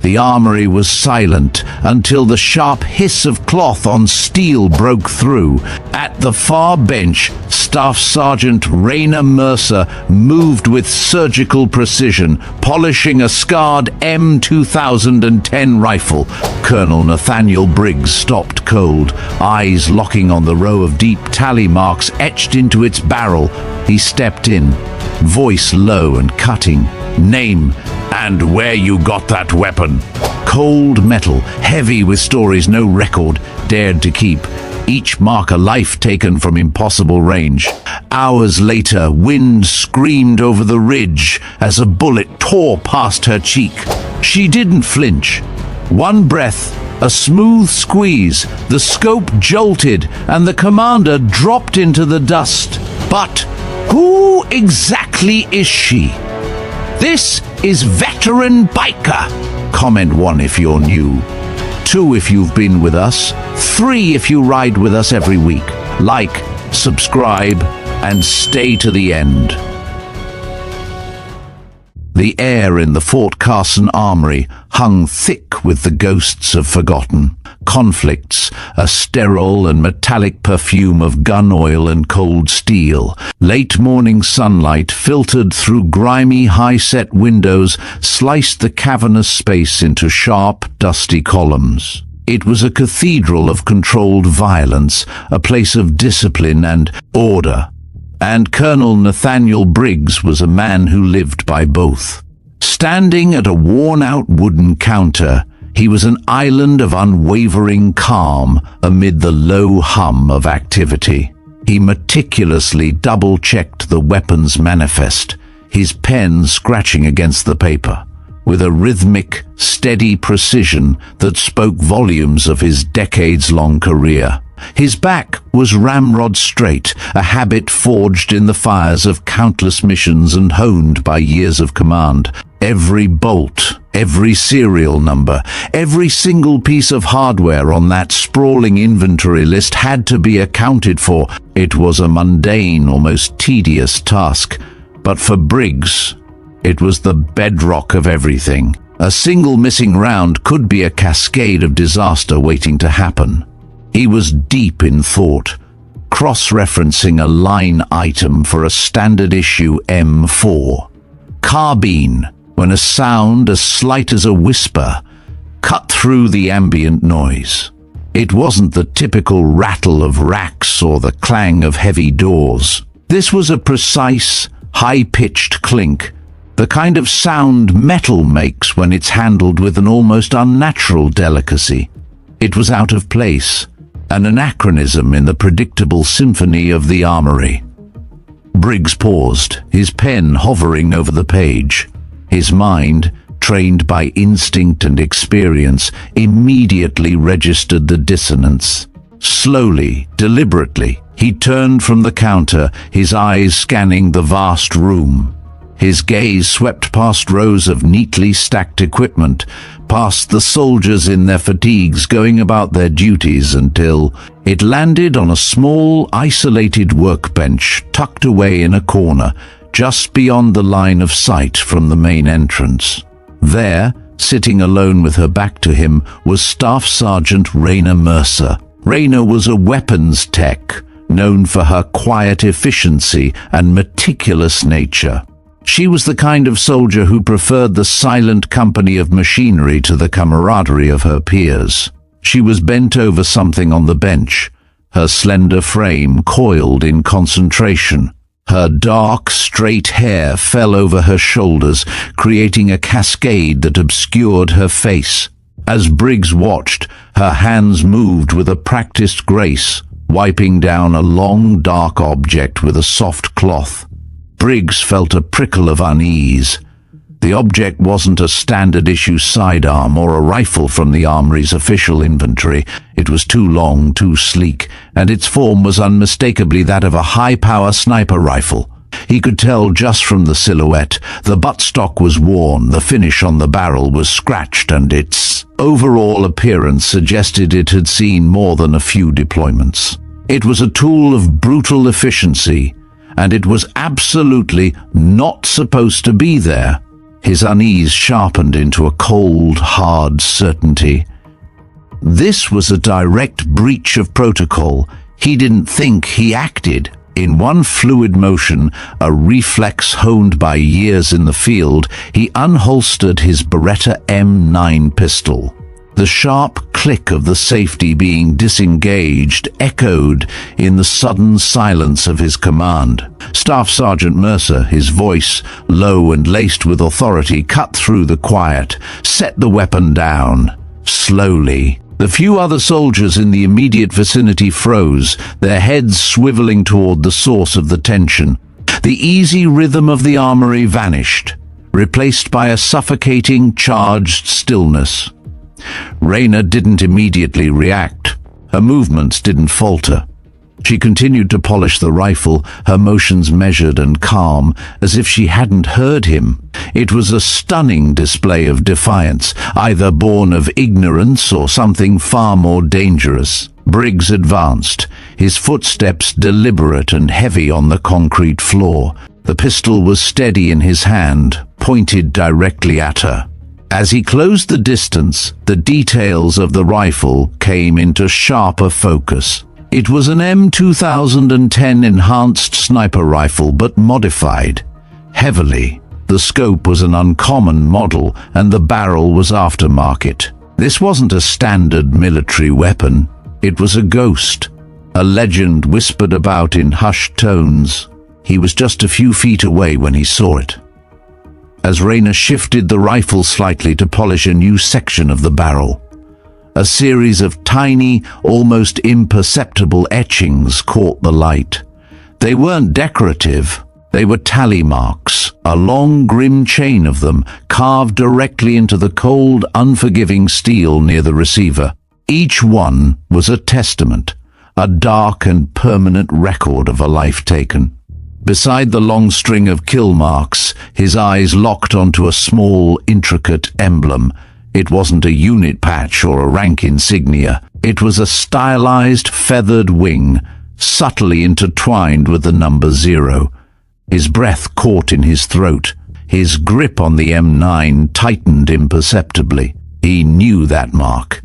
The armory was silent until the sharp hiss of cloth on steel broke through. At the far bench, Staff Sergeant Raina Mercer moved with surgical precision, polishing a scarred M2010 rifle. Colonel Nathaniel Briggs stopped cold, eyes locking on the row of deep tally marks etched into its barrel. He stepped in, voice low and cutting. "Name and where you got that weapon." Cold metal, heavy with stories no record dared to keep. Each mark a life taken from impossible range. Hours later, wind screamed over the ridge as a bullet tore past her cheek. She didn't flinch. One breath, a smooth squeeze, the scope jolted, and the commander dropped into the dust. But who exactly is she? "This is Veteran Biker." Comment 1 if you're new. 2 if you've been with us. 3 if you ride with us every week. Like, subscribe, and stay to the end. The air in the Fort Carson Armory hung thick with the ghosts of forgotten conflicts, a sterile and metallic perfume of gun oil and cold steel. Late morning sunlight filtered through grimy, high-set windows, sliced the cavernous space into sharp, dusty columns. It was a cathedral of controlled violence, a place of discipline and order. And Colonel Nathaniel Briggs was a man who lived by both. Standing at a worn-out wooden counter, he was an island of unwavering calm amid the low hum of activity. He meticulously double-checked the weapon's manifest, his pen scratching against the paper, with a rhythmic, steady precision that spoke volumes of his decades-long career. His back was ramrod straight, a habit forged in the fires of countless missions and honed by years of command. Every bolt, every serial number, every single piece of hardware on that sprawling inventory list had to be accounted for. It was a mundane, almost tedious task, but for Briggs, it was the bedrock of everything. A single missing round could be a cascade of disaster waiting to happen. He was deep in thought, cross-referencing a line item for a standard issue M4. Carbine, when a sound as slight as a whisper cut through the ambient noise. It wasn't the typical rattle of racks or the clang of heavy doors. This was a precise, high-pitched clink, the kind of sound metal makes when it's handled with an almost unnatural delicacy. It was out of place, an anachronism in the predictable symphony of the armory. Briggs paused, his pen hovering over the page. His mind, trained by instinct and experience, immediately registered the dissonance. Slowly, deliberately, he turned from the counter, his eyes scanning the vast room. His gaze swept past rows of neatly stacked equipment, past the soldiers in their fatigues going about their duties until it landed on a small, isolated workbench tucked away in a corner, just beyond the line of sight from the main entrance. There, sitting alone with her back to him, was Staff Sergeant Raina Mercer. Raina was a weapons tech, known for her quiet efficiency and meticulous nature. She was the kind of soldier who preferred the silent company of machinery to the camaraderie of her peers. She was bent over something on the bench, her slender frame coiled in concentration. Her dark, straight hair fell over her shoulders, creating a cascade that obscured her face. As Briggs watched, her hands moved with a practiced grace, wiping down a long, dark object with a soft cloth. Briggs felt a prickle of unease. The object wasn't a standard-issue sidearm or a rifle from the armory's official inventory. It was too long, too sleek, and its form was unmistakably that of a high-power sniper rifle. He could tell just from the silhouette. The buttstock was worn, the finish on the barrel was scratched, and its overall appearance suggested it had seen more than a few deployments. It was a tool of brutal efficiency, and it was absolutely not supposed to be there. His unease sharpened into a cold, hard certainty. This was a direct breach of protocol. He didn't think, he acted. In one fluid motion, a reflex honed by years in the field, he unholstered his Beretta M9 pistol. The sharp click of the safety being disengaged echoed in the sudden silence of his command. Staff Sergeant Mercer, his voice, low and laced with authority, cut through the quiet. "Set the weapon down." Slowly. The few other soldiers in the immediate vicinity froze, their heads swiveling toward the source of the tension. The easy rhythm of the armory vanished, replaced by a suffocating, charged stillness. Rayna didn't immediately react. Her movements didn't falter. She continued to polish the rifle, her motions measured and calm, as if she hadn't heard him. It was a stunning display of defiance, either born of ignorance or something far more dangerous. Briggs advanced, his footsteps deliberate and heavy on the concrete floor. The pistol was steady in his hand, pointed directly at her. As he closed the distance, the details of the rifle came into sharper focus. It was an M2010 enhanced sniper rifle, but modified heavily. The scope was an uncommon model, and the barrel was aftermarket. This wasn't a standard military weapon. It was a ghost, a legend whispered about in hushed tones. He was just a few feet away when he saw it. As Rayna shifted the rifle slightly to polish a new section of the barrel, a series of tiny, almost imperceptible etchings caught the light. They weren't decorative, they were tally marks, a long, grim chain of them, carved directly into the cold, unforgiving steel near the receiver. Each one was a testament, a dark and permanent record of a life taken. Beside the long string of kill marks, his eyes locked onto a small, intricate emblem. It wasn't a unit patch or a rank insignia. It was a stylized, feathered wing, subtly intertwined with the number 0. His breath caught in his throat. His grip on the M9 tightened imperceptibly. He knew that mark.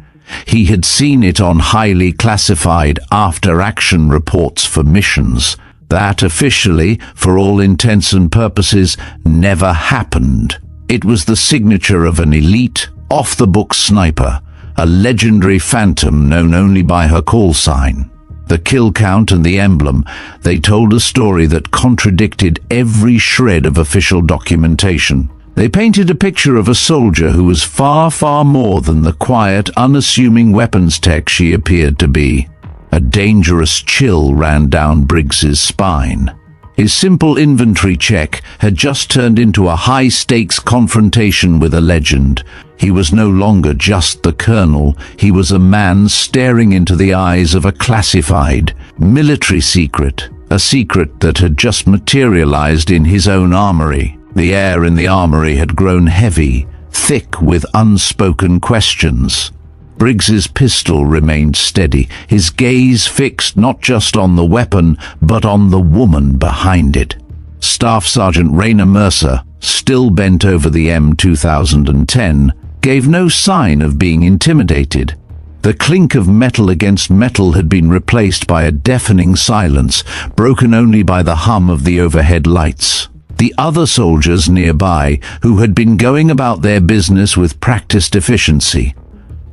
He had seen it on highly classified after-action reports for missions. That officially, for all intents and purposes, never happened. It was the signature of an elite, off-the-book sniper, a legendary phantom known only by her call sign. The kill count and the emblem, they told a story that contradicted every shred of official documentation. They painted a picture of a soldier who was far, far more than the quiet, unassuming weapons tech she appeared to be. A dangerous chill ran down Briggs's spine. His simple inventory check had just turned into a high-stakes confrontation with a legend. He was no longer just the colonel. He was a man staring into the eyes of a classified military secret, a secret that had just materialized in his own armory. The air in the armory had grown heavy, thick with unspoken questions. Briggs's pistol remained steady, his gaze fixed not just on the weapon, but on the woman behind it. Staff Sergeant Rayna Mercer, still bent over the M2010, gave no sign of being intimidated. The clink of metal against metal had been replaced by a deafening silence, broken only by the hum of the overhead lights. The other soldiers nearby, who had been going about their business with practiced efficiency,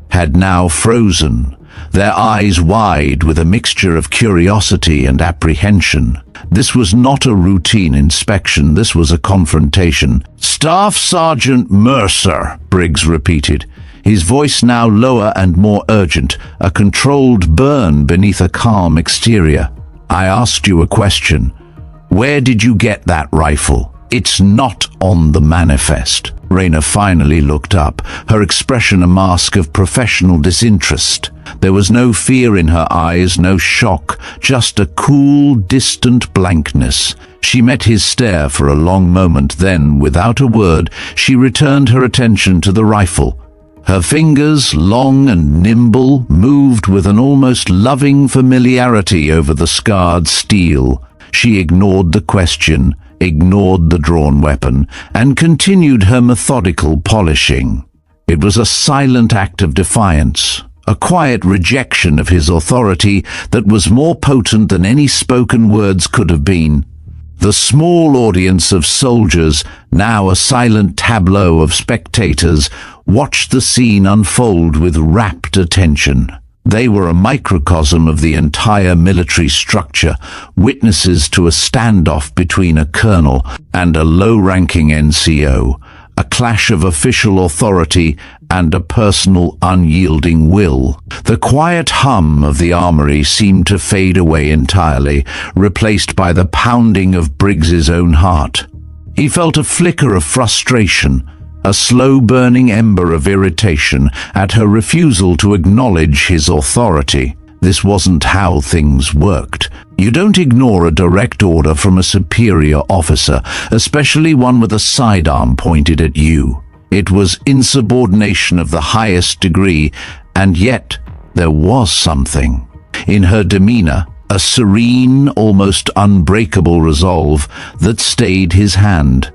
had now frozen, their eyes wide with a mixture of curiosity and apprehension. This was not a routine inspection, this was a confrontation. "Staff Sergeant Mercer," Briggs repeated, his voice now lower and more urgent, a controlled burn beneath a calm exterior. "I asked you a question. Where did you get that rifle? It's not on the manifest." Rayna finally looked up, her expression a mask of professional disinterest. There was no fear in her eyes, no shock, just a cool, distant blankness. She met his stare for a long moment, then, without a word, she returned her attention to the rifle. Her fingers, long and nimble, moved with an almost loving familiarity over the scarred steel. She ignored the question. ignored the drawn weapon, and continued her methodical polishing. It was a silent act of defiance, a quiet rejection of his authority that was more potent than any spoken words could have been. The small audience of soldiers, now a silent tableau of spectators, watched the scene unfold with rapt attention. They were a microcosm of the entire military structure, witnesses to a standoff between a colonel and a low-ranking NCO, a clash of official authority and a personal unyielding will. The quiet hum of the armory seemed to fade away entirely, replaced by the pounding of Briggs's own heart. He felt a flicker of frustration, a slow-burning ember of irritation at her refusal to acknowledge his authority. This wasn't how things worked. You don't ignore a direct order from a superior officer, especially one with a sidearm pointed at you. It was insubordination of the highest degree, and yet there was something. In her demeanor, a serene, almost unbreakable resolve that stayed his hand.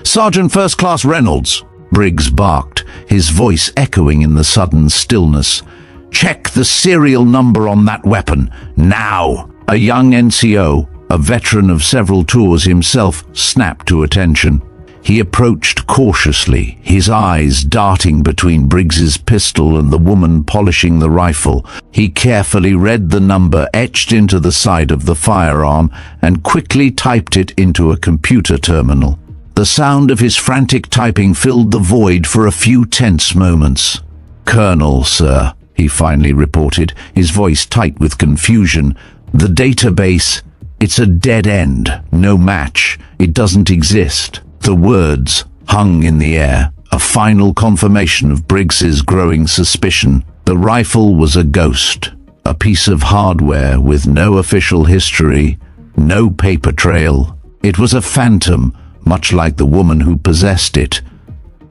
"Sergeant First Class Reynolds," Briggs barked, his voice echoing in the sudden stillness. "Check the serial number on that weapon, now!" A young NCO, a veteran of several tours himself, snapped to attention. He approached cautiously, his eyes darting between Briggs's pistol and the woman polishing the rifle. He carefully read the number etched into the side of the firearm and quickly typed it into a computer terminal. The sound of his frantic typing filled the void for a few tense moments. "Colonel, sir," he finally reported, his voice tight with confusion. "The database, it's a dead end, no match. It doesn't exist." The words hung in the air, a final confirmation of Briggs's growing suspicion. The rifle was a ghost, a piece of hardware with no official history, no paper trail. It was a phantom, much like the woman who possessed it.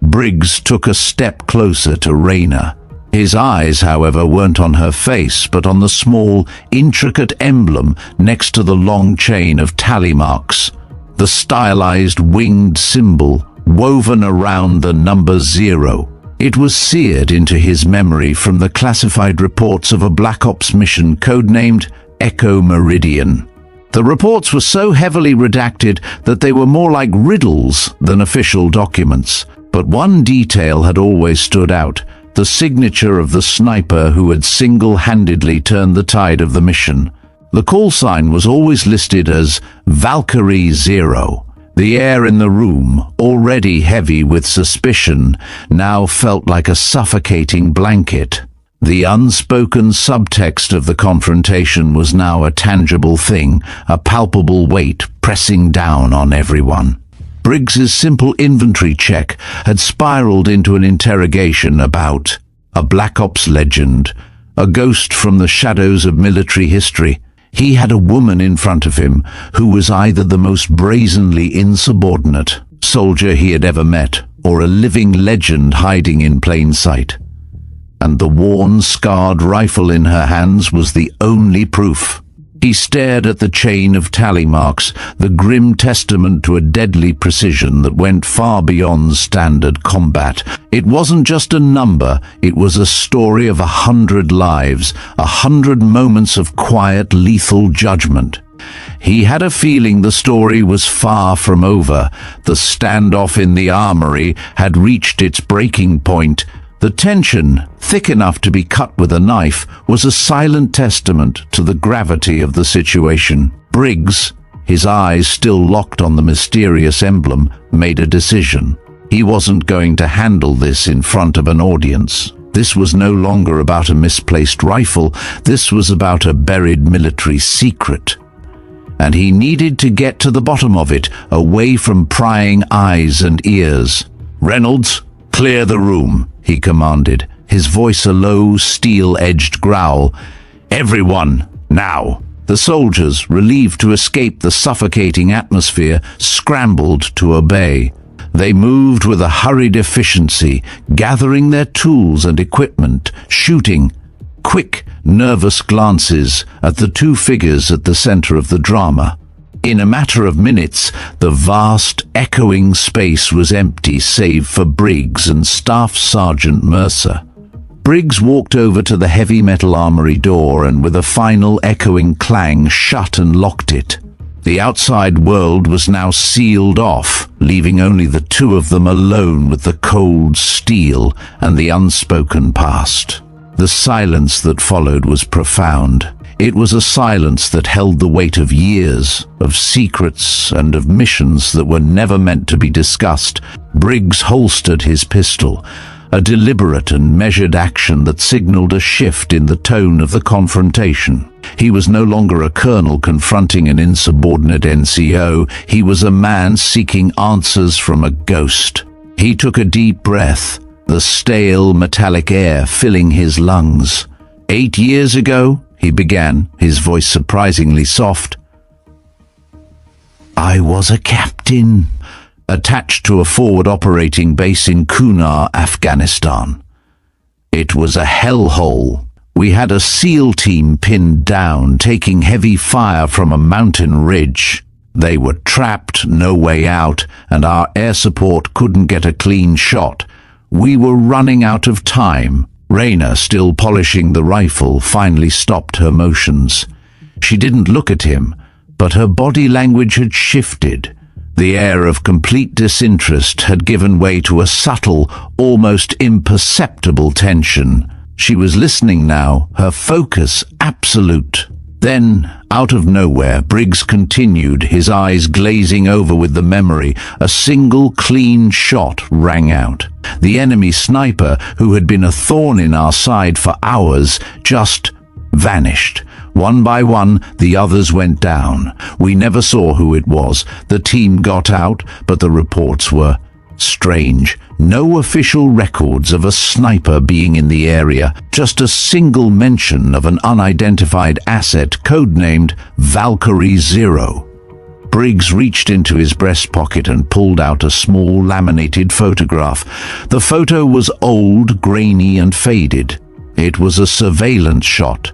Briggs took a step closer to Raina. His eyes, however, weren't on her face, but on the small, intricate emblem next to the long chain of tally marks. The stylized winged symbol woven around the number 0. It was seared into his memory from the classified reports of a Black Ops mission codenamed Echo Meridian. The reports were so heavily redacted that they were more like riddles than official documents. But one detail had always stood out: the signature of the sniper who had single-handedly turned the tide of the mission. The call sign was always listed as Valkyrie 0. The air in the room, already heavy with suspicion, now felt like a suffocating blanket. The unspoken subtext of the confrontation was now a tangible thing, a palpable weight pressing down on everyone. Briggs's simple inventory check had spiraled into an interrogation about a Black Ops legend, a ghost from the shadows of military history. He had a woman in front of him who was either the most brazenly insubordinate soldier he had ever met, or a living legend hiding in plain sight. And the worn, scarred rifle in her hands was the only proof. He stared at the chain of tally marks, the grim testament to a deadly precision that went far beyond standard combat. It wasn't just a number, it was a story of 100 lives, 100 moments of quiet, lethal judgment. He had a feeling the story was far from over. The standoff in the armory had reached its breaking point. The tension, thick enough to be cut with a knife, was a silent testament to the gravity of the situation. Briggs, his eyes still locked on the mysterious emblem, made a decision. He wasn't going to handle this in front of an audience. This was no longer about a misplaced rifle. This was about a buried military secret. And he needed to get to the bottom of it, away from prying eyes and ears. "Reynolds, clear the room," he commanded, his voice a low, steel-edged growl. "Everyone, now!" The soldiers, relieved to escape the suffocating atmosphere, scrambled to obey. They moved with a hurried efficiency, gathering their tools and equipment, shooting quick, nervous glances at the two figures at the center of the drama. In a matter of minutes, the vast, echoing space was empty save for Briggs and Staff Sergeant Mercer. Briggs walked over to the heavy metal armory door and with a final echoing clang shut and locked it. The outside world was now sealed off, leaving only the two of them alone with the cold steel and the unspoken past. The silence that followed was profound. It was a silence that held the weight of years, of secrets and of missions that were never meant to be discussed. Briggs holstered his pistol, a deliberate and measured action that signaled a shift in the tone of the confrontation. He was no longer a colonel confronting an insubordinate NCO. He was a man seeking answers from a ghost. He took a deep breath, the stale metallic air filling his lungs. 8 years ago, he began, his voice surprisingly soft, I was a captain, attached to a forward operating base in Kunar, Afghanistan. It was a hellhole. We had a SEAL team pinned down, taking heavy fire from a mountain ridge. They were trapped, no way out, and our air support couldn't get a clean shot. We were running out of time. Raina, still polishing the rifle, finally stopped her motions. She didn't look at him, but her body language had shifted. The air of complete disinterest had given way to a subtle, almost imperceptible tension. She was listening now, her focus absolute. Then, out of nowhere, Briggs continued, his eyes glazing over with the memory. A single clean shot rang out. The enemy sniper, who had been a thorn in our side for hours, just vanished. One by one, the others went down. We never saw who it was. The team got out, but the reports were strange. No official records of a sniper being in the area, just a single mention of an unidentified asset codenamed Valkyrie Zero. Briggs reached into his breast pocket and pulled out a small laminated photograph. The photo was old, grainy and faded. It was a surveillance shot,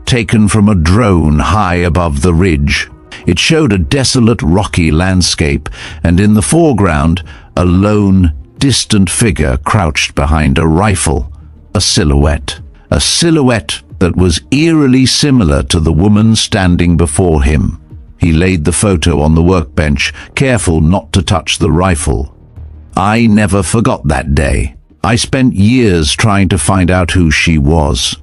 taken from a drone high above the ridge. It showed a desolate, rocky landscape, and in the foreground, a lone, distant figure crouched behind a rifle, a silhouette that was eerily similar to the woman standing before him. He laid the photo on the workbench, careful not to touch the rifle. I never forgot that day. I spent years trying to find out who she was.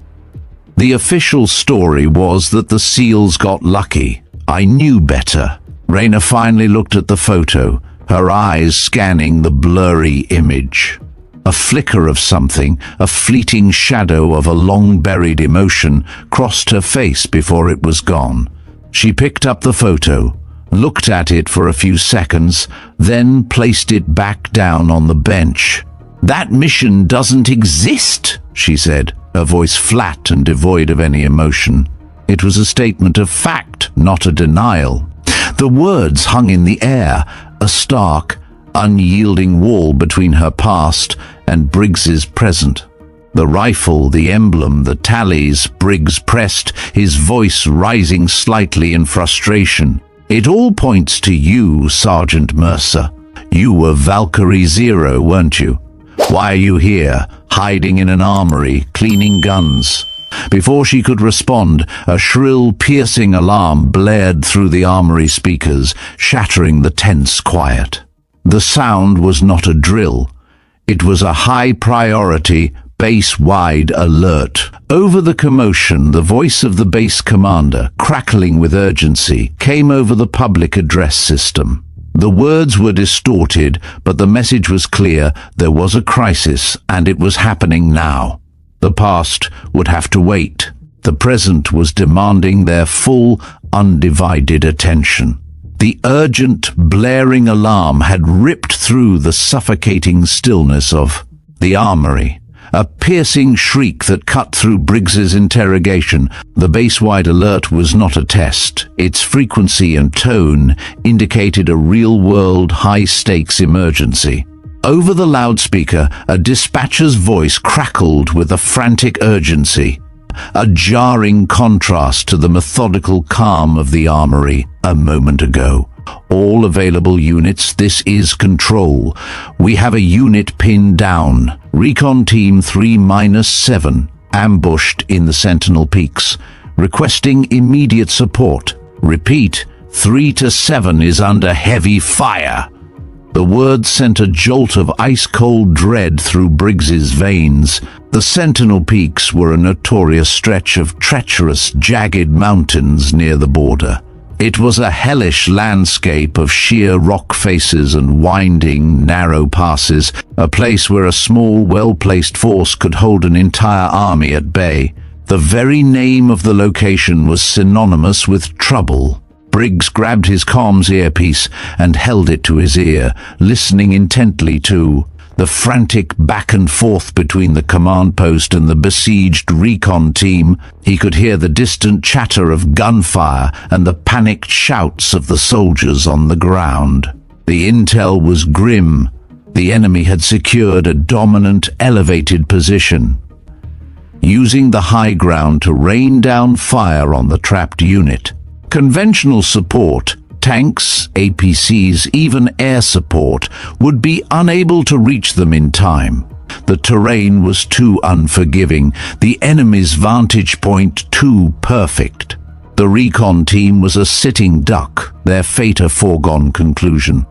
The official story was that the SEALs got lucky. I knew better. Raina finally looked at the photo, her eyes scanning the blurry image. A flicker of something, a fleeting shadow of a long-buried emotion, crossed her face before it was gone. She picked up the photo, looked at it for a few seconds, then placed it back down on the bench. "That mission doesn't exist," she said, her voice flat and devoid of any emotion. It was a statement of fact, not a denial. The words hung in the air, a stark, unyielding wall between her past and Briggs's present. The rifle, the emblem, the tallies. Briggs pressed, his voice rising slightly in frustration. "It all points to you, Sergeant Mercer. You were Valkyrie Zero, weren't you? Why are you here, hiding in an armory, cleaning guns?" Before she could respond, a shrill, piercing alarm blared through the armory speakers, shattering the tense quiet. The sound was not a drill. It was a high-priority, base-wide alert. Over the commotion, the voice of the base commander, crackling with urgency, came over the public address system. The words were distorted, but the message was clear. There was a crisis, and it was happening now. The past would have to wait. The present was demanding their full, undivided attention. The urgent, blaring alarm had ripped through the suffocating stillness of the armory. A piercing shriek that cut through Briggs's interrogation. The base-wide alert was not a test. Its frequency and tone indicated a real-world, high-stakes emergency. Over the loudspeaker, a dispatcher's voice crackled with a frantic urgency. a jarring contrast to the methodical calm of the armory a moment ago. All available units, this is Control. We have a unit pinned down. Recon Team 3-7, ambushed in the Sentinel Peaks, requesting immediate support. Repeat, 3-7 is under heavy fire. The words sent a jolt of ice-cold dread through Briggs's veins. The Sentinel Peaks were a notorious stretch of treacherous, jagged mountains near the border. It was a hellish landscape of sheer rock faces and winding, narrow passes, a place where a small, well-placed force could hold an entire army at bay. The very name of the location was synonymous with trouble. Briggs grabbed his comms earpiece and held it to his ear, listening intently to the frantic back and forth between the command post and the besieged recon team. He could hear the distant chatter of gunfire and the panicked shouts of the soldiers on the ground. The intel was grim. The enemy had secured a dominant, elevated position, using the high ground to rain down fire on the trapped unit. Conventional support, tanks, APCs, even air support, would be unable to reach them in time. The terrain was too unforgiving, the enemy's vantage point too perfect. The recon team was a sitting duck, their fate a foregone conclusion.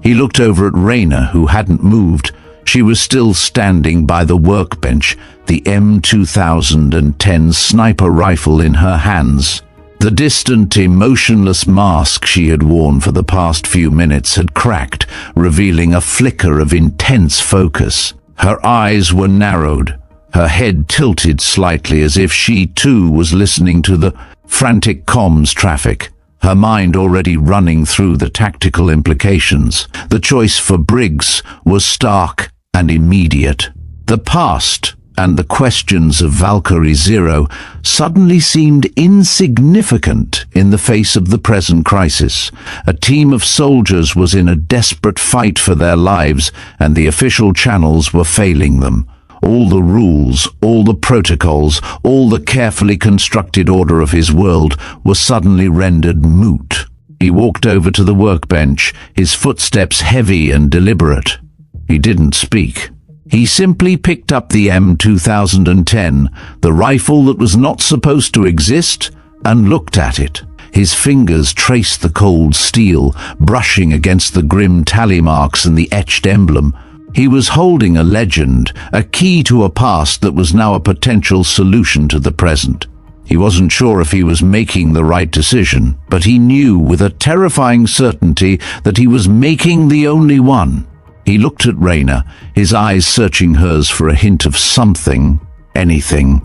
He looked over at Reyna, who hadn't moved. She was still standing by the workbench, the M2010 sniper rifle in her hands. The distant, emotionless mask she had worn for the past few minutes had cracked, revealing a flicker of intense focus. Her eyes were narrowed, her head tilted slightly as if she too was listening to the frantic comms traffic, her mind already running through the tactical implications. The choice for Briggs was stark and immediate. The past and the questions of Valkyrie Zero suddenly seemed insignificant in the face of the present crisis. A team of soldiers was in a desperate fight for their lives, and the official channels were failing them. All the rules, all the protocols, all the carefully constructed order of his world were suddenly rendered moot. He walked over to the workbench, his footsteps heavy and deliberate. He didn't speak. He simply picked up the M2010, the rifle that was not supposed to exist, and looked at it. His fingers traced the cold steel, brushing against the grim tally marks and the etched emblem. He was holding a legend, a key to a past that was now a potential solution to the present. He wasn't sure if he was making the right decision, but he knew with a terrifying certainty that he was making the only one. He looked at Reyna, his eyes searching hers for a hint of something, anything.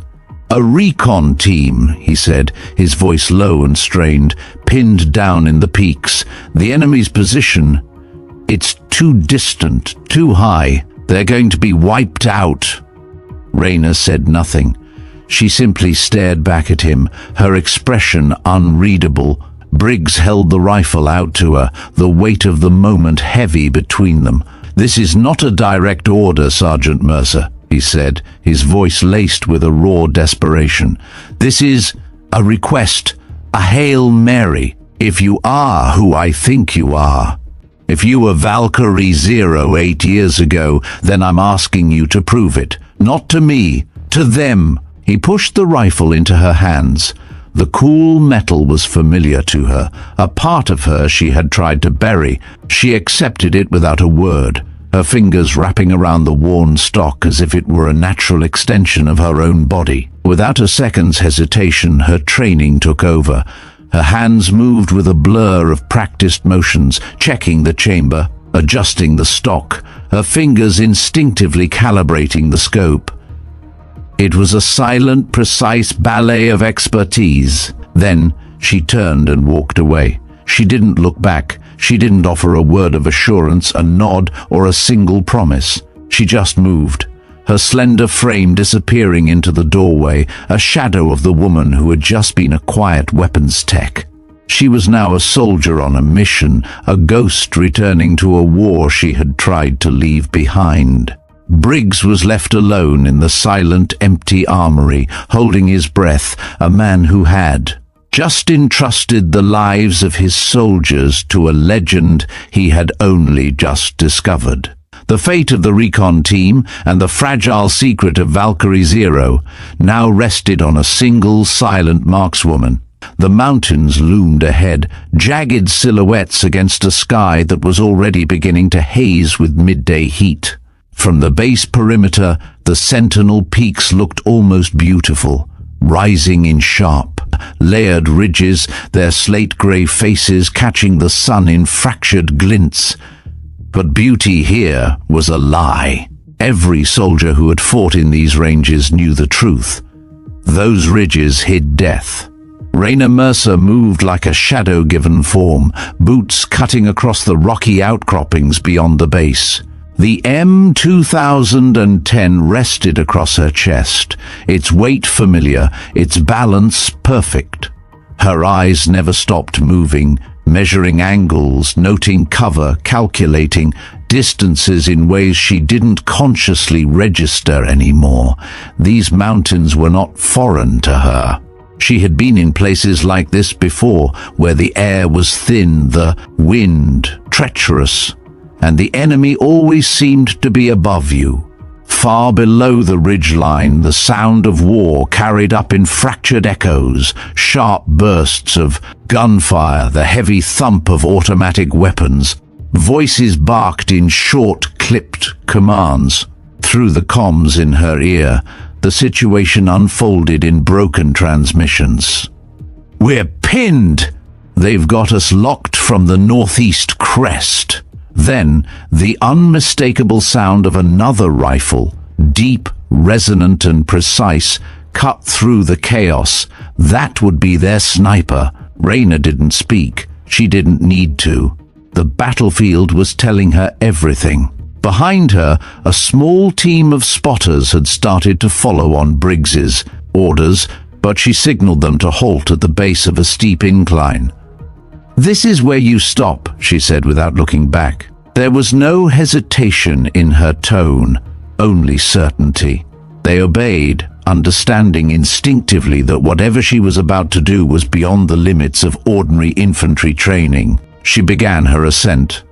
"A recon team," he said, his voice low and strained, "pinned down in the peaks. The enemy's position, it's too distant, too high. They're going to be wiped out." Reyna said nothing. She simply stared back at him, her expression unreadable. Briggs held the rifle out to her, the weight of the moment heavy between them. "This is not a direct order, Sergeant Mercer," he said, his voice laced with a raw desperation. "This is a request, a Hail Mary. If you are who I think you are, if you were Valkyrie Zero 8 years ago, then I'm asking you to prove it. Not to me, to them." He pushed the rifle into her hands. The cool metal was familiar to her, a part of her she had tried to bury. She accepted it without a word, her fingers wrapping around the worn stock as if it were a natural extension of her own body. Without a second's hesitation, her training took over. Her hands moved with a blur of practiced motions, checking the chamber, adjusting the stock, her fingers instinctively calibrating the scope. It was a silent, precise ballet of expertise. Then she turned and walked away. She didn't look back. She didn't offer a word of assurance, a nod, or a single promise. She just moved, her slender frame disappearing into the doorway, a shadow of the woman who had just been a quiet weapons tech. She was now a soldier on a mission, a ghost returning to a war she had tried to leave behind. Briggs was left alone in the silent, empty armory, holding his breath, a man who had just entrusted the lives of his soldiers to a legend he had only just discovered. The fate of the recon team and the fragile secret of Valkyrie Zero now rested on a single silent markswoman. The mountains loomed ahead, jagged silhouettes against a sky that was already beginning to haze with midday heat. From the base perimeter, the sentinel peaks looked almost beautiful, rising in sharp, layered ridges, their slate-grey faces catching the sun in fractured glints. But beauty here was a lie. Every soldier who had fought in these ranges knew the truth. Those ridges hid death. Raina Mercer moved like a shadow-given form, boots cutting across the rocky outcroppings beyond the base. The M2010 rested across her chest, its weight familiar, its balance perfect. Her eyes never stopped moving, measuring angles, noting cover, calculating distances in ways she didn't consciously register anymore. These mountains were not foreign to her. She had been in places like this before, where the air was thin, the wind treacherous, and the enemy always seemed to be above you. Far below the ridgeline, the sound of war carried up in fractured echoes, sharp bursts of gunfire, the heavy thump of automatic weapons. Voices barked in short, clipped commands. Through the comms in her ear, the situation unfolded in broken transmissions. "We're pinned! They've got us locked from the northeast crest." Then, the unmistakable sound of another rifle, deep, resonant and precise, cut through the chaos. That would be their sniper. Raina didn't speak. She didn't need to. The battlefield was telling her everything. Behind her, a small team of spotters had started to follow on Briggs's orders, but she signaled them to halt at the base of a steep incline. "This is where you stop," she said without looking back. There was no hesitation in her tone, only certainty. They obeyed, understanding instinctively that whatever she was about to do was beyond the limits of ordinary infantry training. She began her ascent.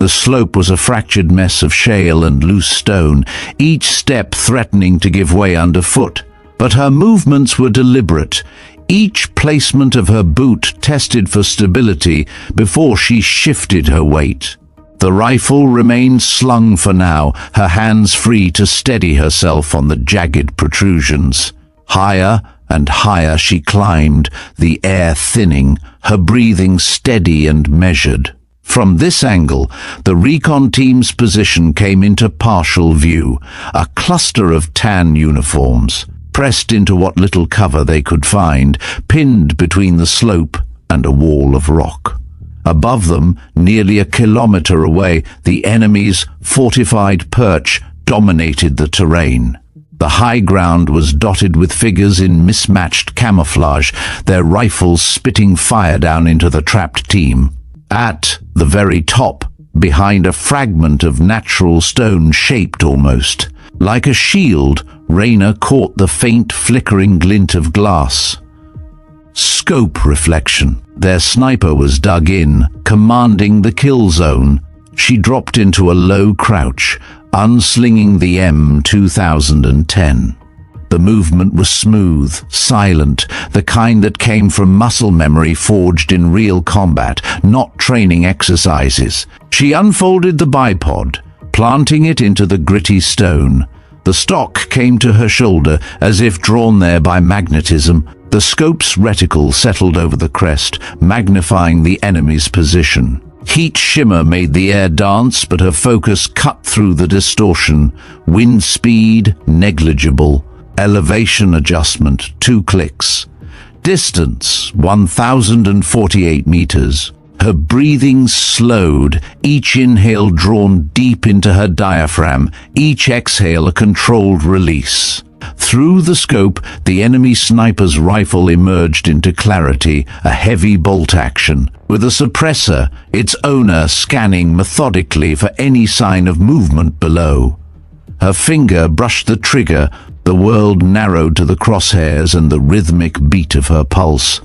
The slope was a fractured mess of shale and loose stone, each step threatening to give way underfoot. But her movements were deliberate. Each placement of her boot tested for stability before she shifted her weight. The rifle remained slung for now, her hands free to steady herself on the jagged protrusions. Higher and higher she climbed, the air thinning, her breathing steady and measured. From this angle, the recon team's position came into partial view, a cluster of tan uniforms, pressed into what little cover they could find, pinned between the slope and a wall of rock. Above them, nearly a kilometer away, the enemy's fortified perch dominated the terrain. The high ground was dotted with figures in mismatched camouflage, their rifles spitting fire down into the trapped team. At the very top, behind a fragment of natural stone shaped almost like a shield, Raina caught the faint flickering glint of glass. Scope reflection. Their sniper was dug in, commanding the kill zone. She dropped into a low crouch, unslinging the M2010. The movement was smooth, silent, the kind that came from muscle memory forged in real combat, not training exercises. She unfolded the bipod, planting it into the gritty stone. The stock came to her shoulder as if drawn there by magnetism. The scope's reticle settled over the crest, magnifying the enemy's position. Heat shimmer made the air dance, but her focus cut through the distortion. Wind speed, negligible. Elevation adjustment, 2 clicks. Distance, 1,048 meters. Her breathing slowed, each inhale drawn deep into her diaphragm, each exhale a controlled release. Through the scope, the enemy sniper's rifle emerged into clarity, a heavy bolt action, with a suppressor, its owner scanning methodically for any sign of movement below. Her finger brushed the trigger, the world narrowed to the crosshairs and the rhythmic beat of her pulse.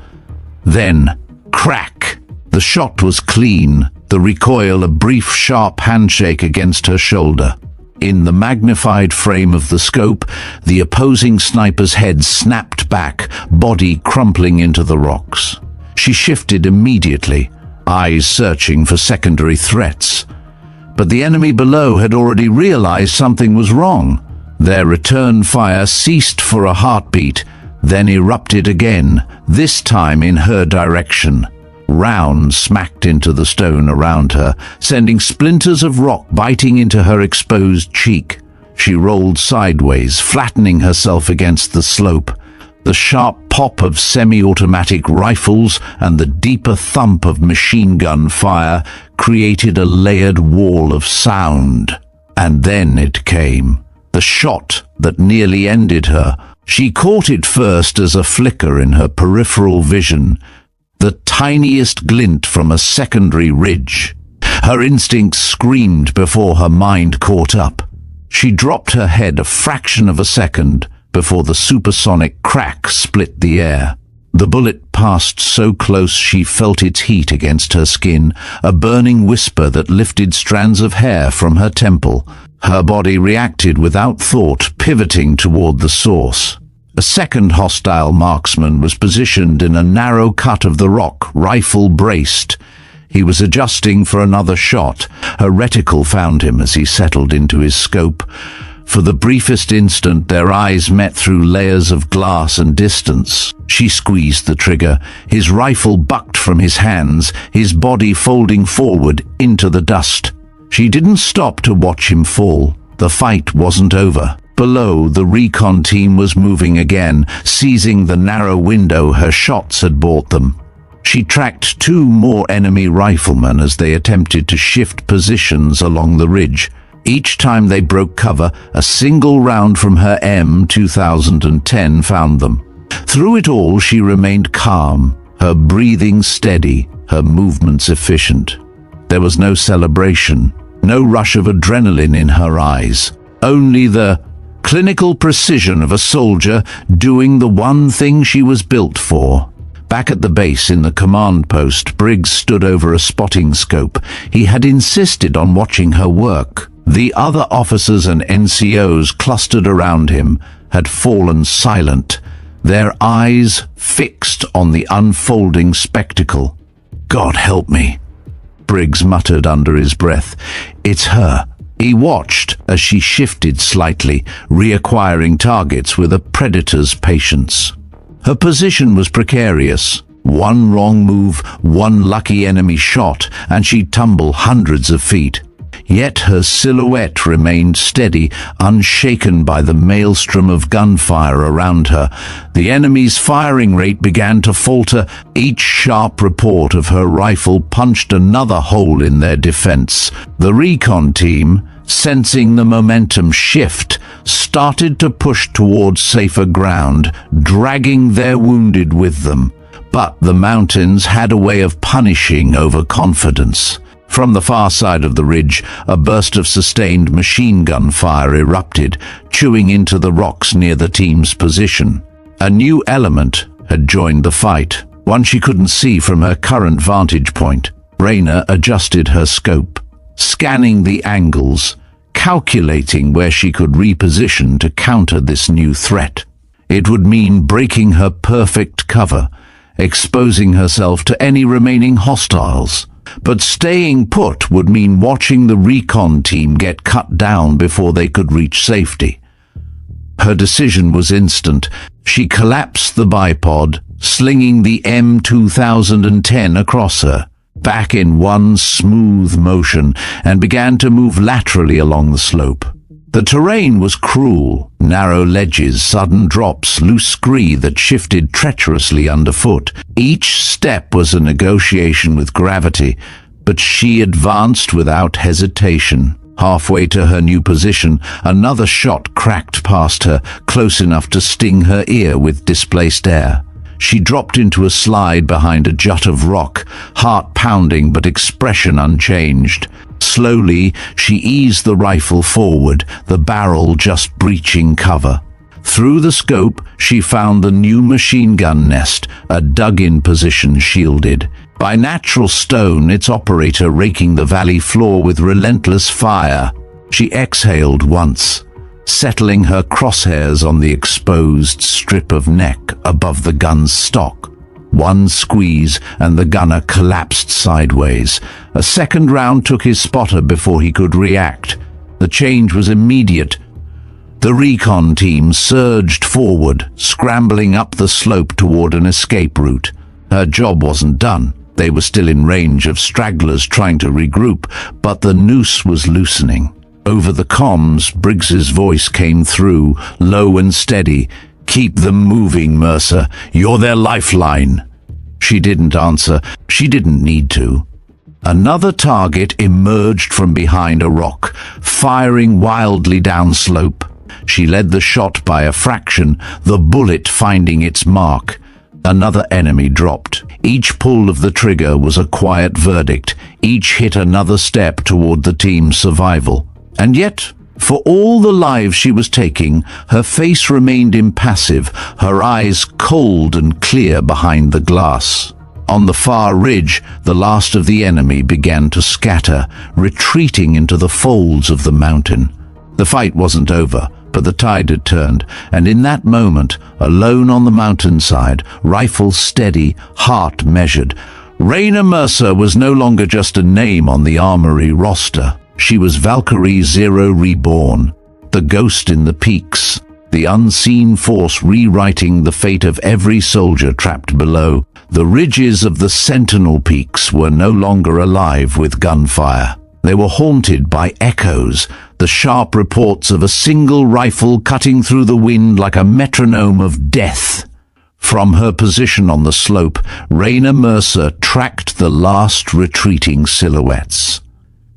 Then, crack! The shot was clean, the recoil a brief, sharp handshake against her shoulder. In the magnified frame of the scope, the opposing sniper's head snapped back, body crumpling into the rocks. She shifted immediately, eyes searching for secondary threats. But the enemy below had already realized something was wrong. Their return fire ceased for a heartbeat, then erupted again, this time in her direction. Rounds smacked into the stone around her, sending splinters of rock biting into her exposed cheek. She rolled sideways, flattening herself against the slope. The sharp pop of semi-automatic rifles and the deeper thump of machine gun fire created a layered wall of sound. And then it came. The shot that nearly ended her. She caught it first as a flicker in her peripheral vision, the tiniest glint from a secondary ridge. Her instincts screamed before her mind caught up. She dropped her head a fraction of a second before the supersonic crack split the air. The bullet passed so close she felt its heat against her skin, a burning whisper that lifted strands of hair from her temple. Her body reacted without thought, pivoting toward the source. A second hostile marksman was positioned in a narrow cut of the rock, rifle braced. He was adjusting for another shot. Her reticle found him as he settled into his scope. For the briefest instant, their eyes met through layers of glass and distance. She squeezed the trigger. His rifle bucked from his hands, his body folding forward into the dust. She didn't stop to watch him fall. The fight wasn't over. Below, the recon team was moving again, seizing the narrow window her shots had bought them. She tracked two more enemy riflemen as they attempted to shift positions along the ridge. Each time they broke cover, a single round from her M2010 found them. Through it all, she remained calm, her breathing steady, her movements efficient. There was no celebration, no rush of adrenaline in her eyes, only the clinical precision of a soldier doing the one thing she was built for. Back at the base in the command post, Briggs stood over a spotting scope. He had insisted on watching her work. The other officers and NCOs clustered around him had fallen silent, their eyes fixed on the unfolding spectacle. "God help me," Briggs muttered under his breath. "It's her." He watched as she shifted slightly, reacquiring targets with a predator's patience. Her position was precarious. One wrong move, one lucky enemy shot, and she'd tumble hundreds of feet. Yet her silhouette remained steady, unshaken by the maelstrom of gunfire around her. The enemy's firing rate began to falter. Each sharp report of her rifle punched another hole in their defense. The recon team, sensing the momentum shift, started to push towards safer ground, dragging their wounded with them. But the mountains had a way of punishing overconfidence. From the far side of the ridge, a burst of sustained machine gun fire erupted, chewing into the rocks near the team's position. A new element had joined the fight, one she couldn't see from her current vantage point. Raina adjusted her scope, scanning the angles, calculating where she could reposition to counter this new threat. It would mean breaking her perfect cover, exposing herself to any remaining hostiles. But staying put would mean watching the recon team get cut down before they could reach safety. Her decision was instant. She collapsed the bipod, slinging the M2010 across her, back in one smooth motion, and began to move laterally along the slope. The terrain was cruel, narrow ledges, sudden drops, loose scree that shifted treacherously underfoot. Each step was a negotiation with gravity, but she advanced without hesitation. Halfway to her new position, another shot cracked past her, close enough to sting her ear with displaced air. She dropped into a slide behind a jut of rock, heart pounding but expression unchanged. Slowly, she eased the rifle forward, the barrel just breaching cover. Through the scope, she found the new machine gun nest, a dug-in position shielded by natural stone, its operator raking the valley floor with relentless fire. She exhaled once, settling her crosshairs on the exposed strip of neck above the gun's stock. One squeeze and the gunner collapsed sideways. A second round took his spotter before he could react. The change was immediate. The recon team surged forward, scrambling up the slope toward an escape route. Her job wasn't done. They were still in range of stragglers trying to regroup, but the noose was loosening. Over the comms, Briggs's voice came through, low and steady. "Keep them moving, Mercer. You're their lifeline." She didn't answer. She didn't need to. Another target emerged from behind a rock, firing wildly downslope. She led the shot by a fraction, the bullet finding its mark. Another enemy dropped. Each pull of the trigger was a quiet verdict. Each hit another step toward the team's survival. And yet, for all the lives she was taking, her face remained impassive, her eyes cold and clear behind the glass. On the far ridge, the last of the enemy began to scatter, retreating into the folds of the mountain. The fight wasn't over, but the tide had turned, and in that moment, alone on the mountainside, rifle steady, heart measured, Raina Mercer was no longer just a name on the armory roster. She was Valkyrie Zero reborn, the ghost in the peaks, the unseen force rewriting the fate of every soldier trapped below. The ridges of the Sentinel Peaks were no longer alive with gunfire. They were haunted by echoes, the sharp reports of a single rifle cutting through the wind like a metronome of death. From her position on the slope, Raina Mercer tracked the last retreating silhouettes,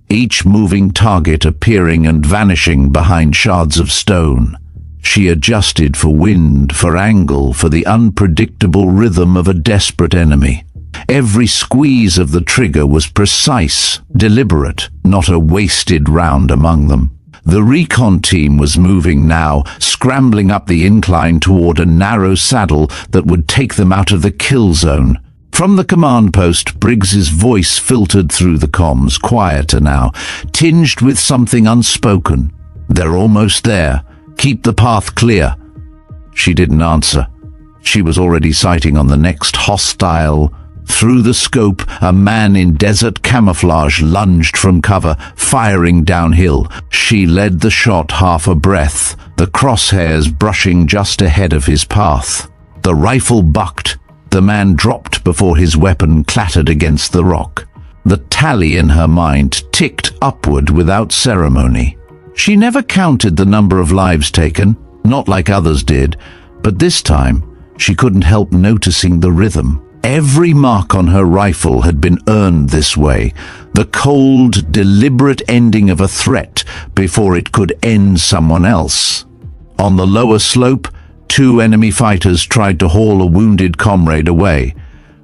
each moving target appearing and vanishing behind shards of stone. She adjusted for wind, for angle, for the unpredictable rhythm of a desperate enemy. Every squeeze of the trigger was precise, deliberate, not a wasted round among them. The recon team was moving now, scrambling up the incline toward a narrow saddle that would take them out of the kill zone. From the command post, Briggs's voice filtered through the comms, quieter now, tinged with something unspoken. "They're almost there. Keep the path clear." She didn't answer. She was already sighting on the next hostile. Through the scope, a man in desert camouflage lunged from cover, firing downhill. She led the shot half a breath, the crosshairs brushing just ahead of his path. The rifle bucked. The man dropped before his weapon clattered against the rock. The tally in her mind ticked upward without ceremony. She never counted the number of lives taken, not like others did, but this time she couldn't help noticing the rhythm. Every mark on her rifle had been earned this way, the cold, deliberate ending of a threat before it could end someone else. On the lower slope, 2 enemy fighters tried to haul a wounded comrade away.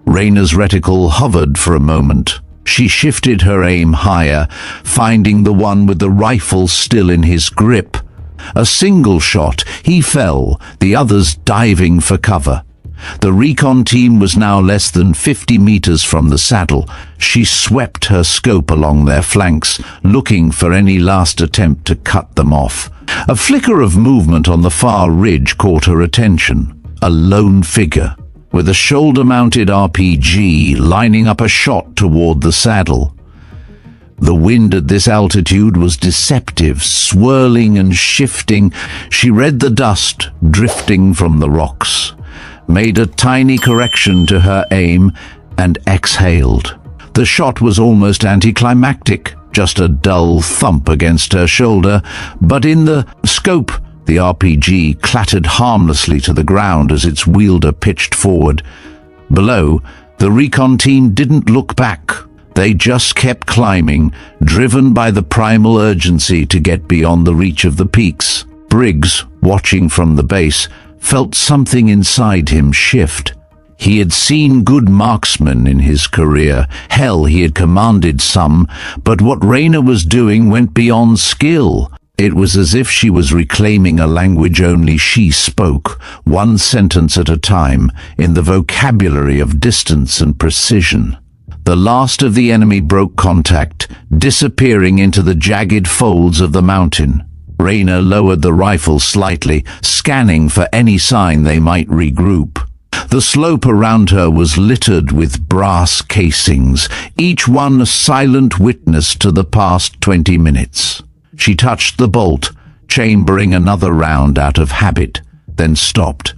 Raina's reticle hovered for a moment. She shifted her aim higher, finding the one with the rifle still in his grip. A single shot, he fell, the others diving for cover. The recon team was now less than 50 meters from the saddle. She swept her scope along their flanks, looking for any last attempt to cut them off. A flicker of movement on the far ridge caught her attention. A lone figure, with a shoulder-mounted RPG lining up a shot toward the saddle. The wind at this altitude was deceptive, swirling and shifting. She read the dust drifting from the rocks, made a tiny correction to her aim, and exhaled. The shot was almost anticlimactic, just a dull thump against her shoulder, but in the scope, the RPG clattered harmlessly to the ground as its wielder pitched forward. Below, the recon team didn't look back. They just kept climbing, driven by the primal urgency to get beyond the reach of the peaks. Briggs, watching from the base, felt something inside him shift. He had seen good marksmen in his career. Hell, he had commanded some, but what Rayna was doing went beyond skill. It was as if she was reclaiming a language only she spoke, one sentence at a time, in the vocabulary of distance and precision. The last of the enemy broke contact, disappearing into the jagged folds of the mountain. Rayna lowered the rifle slightly, scanning for any sign they might regroup. The slope around her was littered with brass casings, each one a silent witness to the past 20 minutes. She touched the bolt, chambering another round out of habit, then stopped.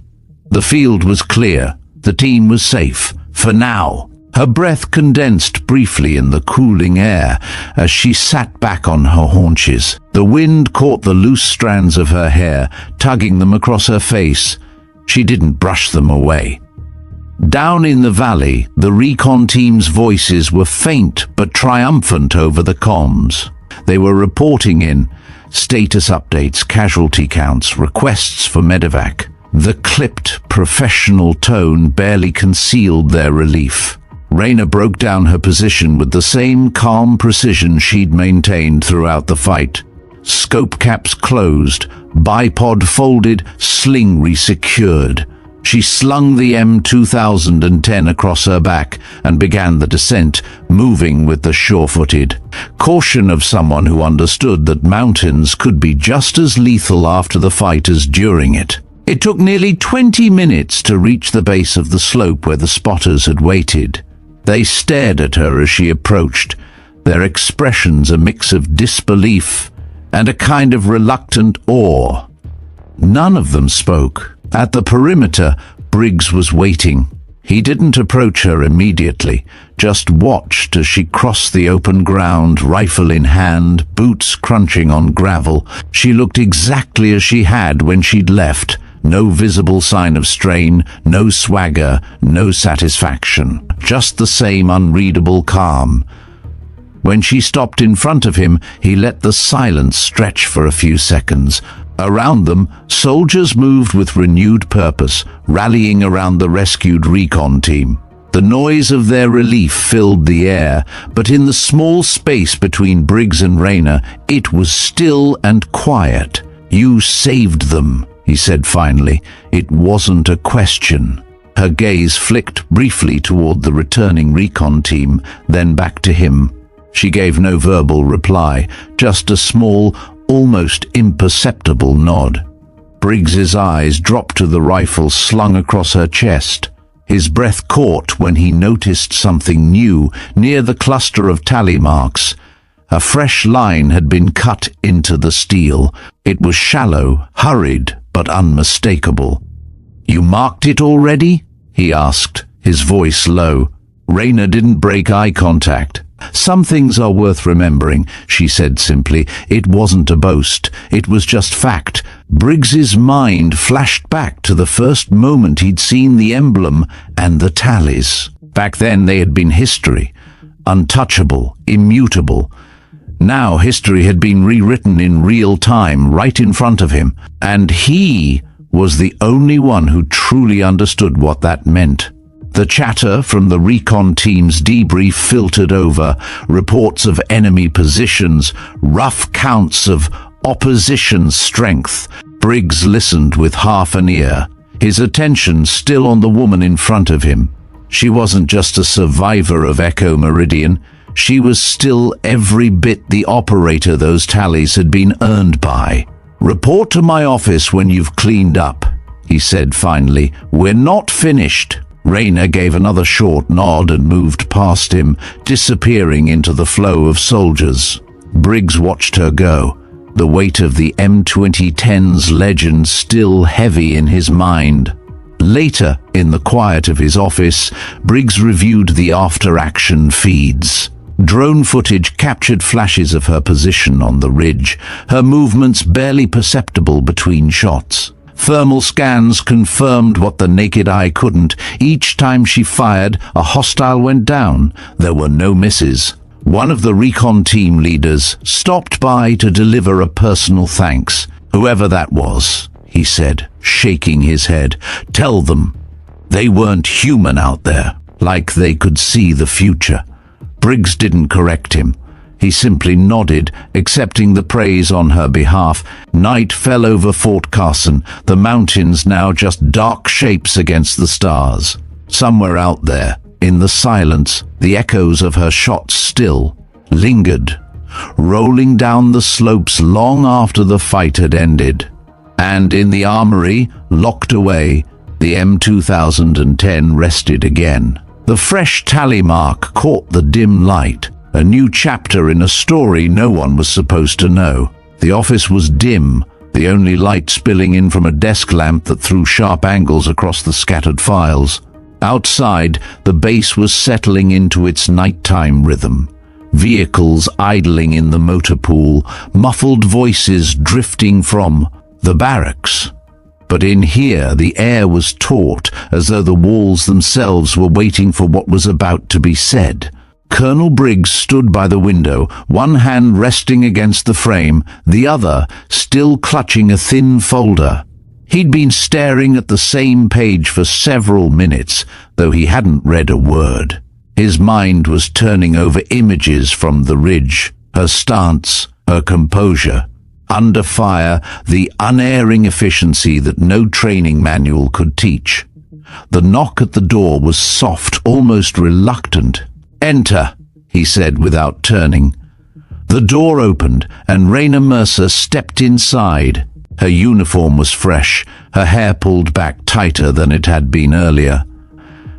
The field was clear. The team was safe, for now. Her breath condensed briefly in the cooling air as she sat back on her haunches. The wind caught the loose strands of her hair, tugging them across her face. She didn't brush them away. Down in the valley, the recon team's voices were faint but triumphant over the comms. They were reporting in status updates, casualty counts, requests for medevac. The clipped, professional tone barely concealed their relief. Rayna broke down her position with the same calm precision she'd maintained throughout the fight. Scope caps closed, bipod folded, sling resecured. She slung the M2010 across her back and began the descent, moving with the sure-footed caution of someone who understood that mountains could be just as lethal after the fight as during it. It took nearly 20 minutes to reach the base of the slope where the spotters had waited. They stared at her as she approached, their expressions a mix of disbelief and a kind of reluctant awe. None of them spoke. At the perimeter, Briggs was waiting. He didn't approach her immediately, just watched as she crossed the open ground, rifle in hand, boots crunching on gravel. She looked exactly as she had when she'd left. No visible sign of strain, no swagger, no satisfaction. Just the same unreadable calm. When she stopped in front of him, he let the silence stretch for a few seconds. Around them, soldiers moved with renewed purpose, rallying around the rescued recon team. The noise of their relief filled the air, but in the small space between Briggs and Rayna, it was still and quiet. "You saved them," he said finally. It wasn't a question. Her gaze flicked briefly toward the returning recon team, then back to him. She gave no verbal reply, just a small, almost imperceptible nod. Briggs's eyes dropped to the rifle slung across her chest. His breath caught when he noticed something new near the cluster of tally marks. A fresh line had been cut into the steel. It was shallow, hurried, but unmistakable. "You marked it already?" he asked, his voice low. Rayna didn't break eye contact. "Some things are worth remembering," she said simply. It wasn't a boast. It was just fact. Briggs's mind flashed back to the first moment he'd seen the emblem and the tallies. Back then they had been history. Untouchable, immutable. Now history had been rewritten in real time, right in front of him. And he was the only one who truly understood what that meant. The chatter from the recon team's debrief filtered over, reports of enemy positions, rough counts of opposition strength. Briggs listened with half an ear, his attention still on the woman in front of him. She wasn't just a survivor of Echo Meridian. She was still every bit the operator those tallies had been earned by. "Report to my office when you've cleaned up," he said finally. "We're not finished." Rayna gave another short nod and moved past him, disappearing into the flow of soldiers. Briggs watched her go, the weight of the M2010's legend still heavy in his mind. Later, in the quiet of his office, Briggs reviewed the after-action feeds. Drone footage captured flashes of her position on the ridge, her movements barely perceptible between shots. Thermal scans confirmed what the naked eye couldn't. Each time she fired, a hostile went down. There were no misses. One of the recon team leaders stopped by to deliver a personal thanks. "Whoever that was," he said, shaking his head, "tell them They weren't human out there, like they could see the future. Briggs didn't correct him. He simply nodded, accepting the praise on her behalf. Night fell over Fort Carson, the mountains now just dark shapes against the stars. Somewhere out there, in the silence, the echoes of her shots still lingered, rolling down the slopes long after the fight had ended. And in the armory, locked away, the M2010 rested again. The fresh tally mark caught the dim light, a new chapter in a story no one was supposed to know. The office was dim, the only light spilling in from a desk lamp that threw sharp angles across the scattered files. Outside, the base was settling into its nighttime rhythm. Vehicles idling in the motor pool, muffled voices drifting from the barracks. But in here, the air was taut, as though the walls themselves were waiting for what was about to be said. Colonel Briggs stood by the window, one hand resting against the frame, the other still clutching a thin folder. He'd been staring at the same page for several minutes, though he hadn't read a word. His mind was turning over images from the ridge, her stance, her composure. Under fire, the unerring efficiency that no training manual could teach. The knock at the door was soft, almost reluctant. "Enter," he said without turning. The door opened, and Raina Mercer stepped inside. Her uniform was fresh, her hair pulled back tighter than it had been earlier.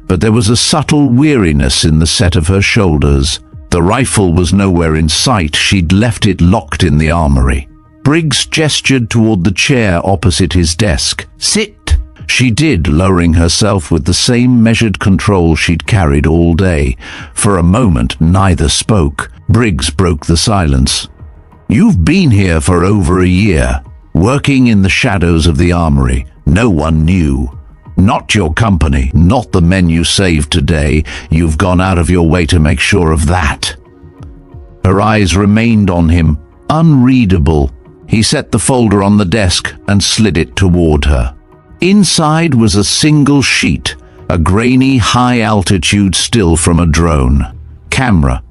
But there was a subtle weariness in the set of her shoulders. The rifle was nowhere in sight. She'd left it locked in the armory. Briggs gestured toward the chair opposite his desk. "Sit!" She did, lowering herself with the same measured control she'd carried all day. For a moment, neither spoke. Briggs broke the silence. "You've been here for over a year, working in the shadows of the armory. No one knew. Not your company, not the men you saved today. You've gone out of your way to make sure of that." Her eyes remained on him, unreadable. He set the folder on the desk and slid it toward her. Inside was a single sheet, a grainy, high-altitude still from a drone. Camera,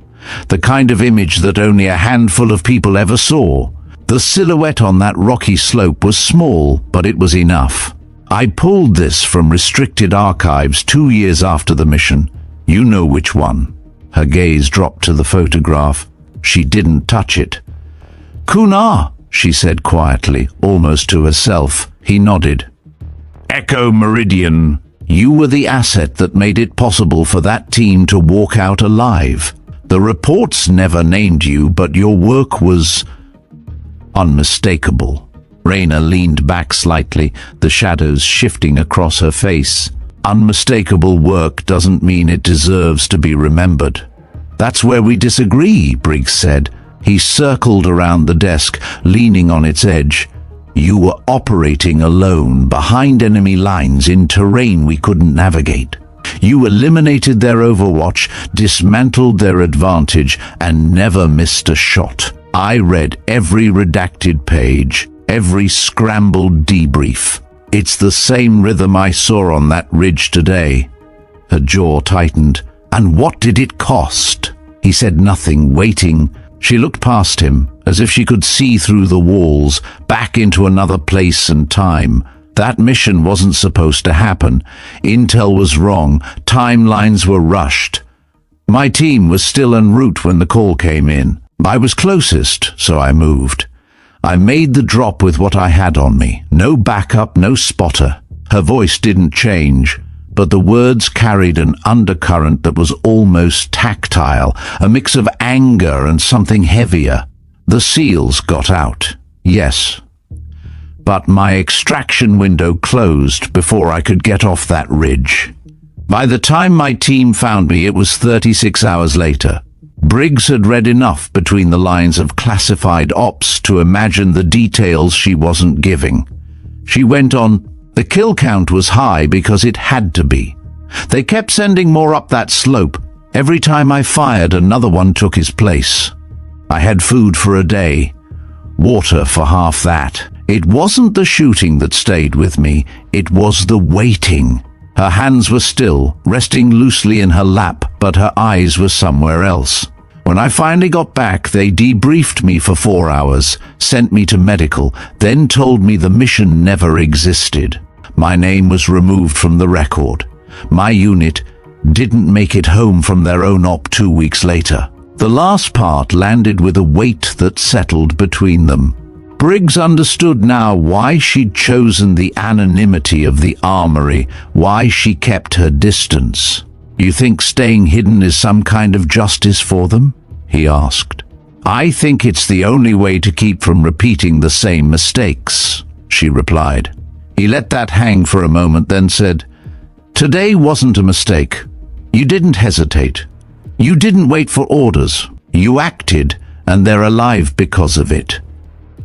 the kind of image that only a handful of people ever saw. The silhouette on that rocky slope was small, but it was enough. "I pulled this from restricted archives 2 years after the mission. You know which one." Her gaze dropped to the photograph. She didn't touch it. "Kunar," she said quietly, almost to herself. He nodded. "Echo Meridian. You were the asset that made it possible for that team to walk out alive. The reports never named you, but your work was unmistakable." Raina leaned back slightly, the shadows shifting across her face. "Unmistakable work doesn't mean it deserves to be remembered." "That's where we disagree," Briggs said. He circled around the desk, leaning on its edge. "You were operating alone, behind enemy lines in terrain we couldn't navigate. You eliminated their overwatch, dismantled their advantage, and never missed a shot. I read every redacted page, every scrambled debrief. It's the same rhythm I saw on that ridge today." Her jaw tightened. "And what did it cost?" He said nothing, waiting. She looked past him, as if she could see through the walls, back into another place and time. That mission wasn't supposed to happen. Intel was wrong. Timelines were rushed. My team was still en route when the call came in. I was closest, so I moved. I made the drop with what I had on me. No backup, no spotter. Her voice didn't change, but the words carried an undercurrent that was almost tactile, a mix of anger and something heavier. The SEALs got out, yes. But my extraction window closed before I could get off that ridge. By the time my team found me, it was 36 hours later. Briggs had read enough between the lines of classified ops to imagine the details she wasn't giving. She went on, "The kill count was high because it had to be. They kept sending more up that slope. Every time I fired, another one took his place. I had food for a day, water for half that. It wasn't the shooting that stayed with me, it was the waiting." Her hands were still, resting loosely in her lap, but her eyes were somewhere else. When I finally got back, they debriefed me for 4 hours, sent me to medical, then told me the mission never existed. My name was removed from the record. My unit didn't make it home from their own op 2 weeks later. The last part landed with a weight that settled between them. Briggs understood now why she'd chosen the anonymity of the armory, why she kept her distance. "You think staying hidden is some kind of justice for them?" he asked. "I think it's the only way to keep from repeating the same mistakes," she replied. He let that hang for a moment, then said, "Today wasn't a mistake. You didn't hesitate. You didn't wait for orders. You acted, and they're alive because of it."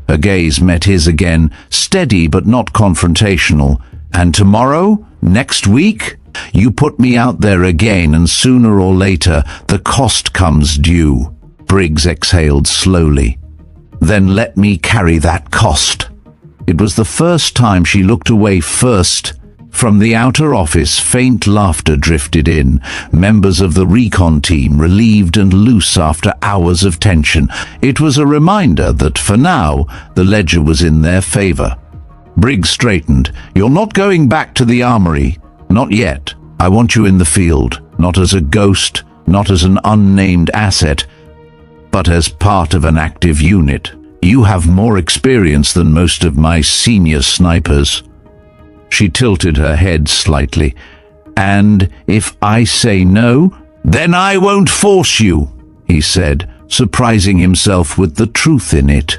Her gaze met his again, steady but not confrontational. "And tomorrow? Next week? You put me out there again, and sooner or later, the cost comes due." Briggs exhaled slowly. "Then let me carry that cost." It was the first time she looked away first. From the outer office, faint laughter drifted in. Members of the recon team, relieved and loose after hours of tension. It was a reminder that, for now, the ledger was in their favor. Briggs straightened. "You're not going back to the armory. Not yet. I want you in the field, not as a ghost, not as an unnamed asset, but as part of an active unit. You have more experience than most of my senior snipers." She tilted her head slightly. "And if I say no, then I won't force you," he said, surprising himself with the truth in it.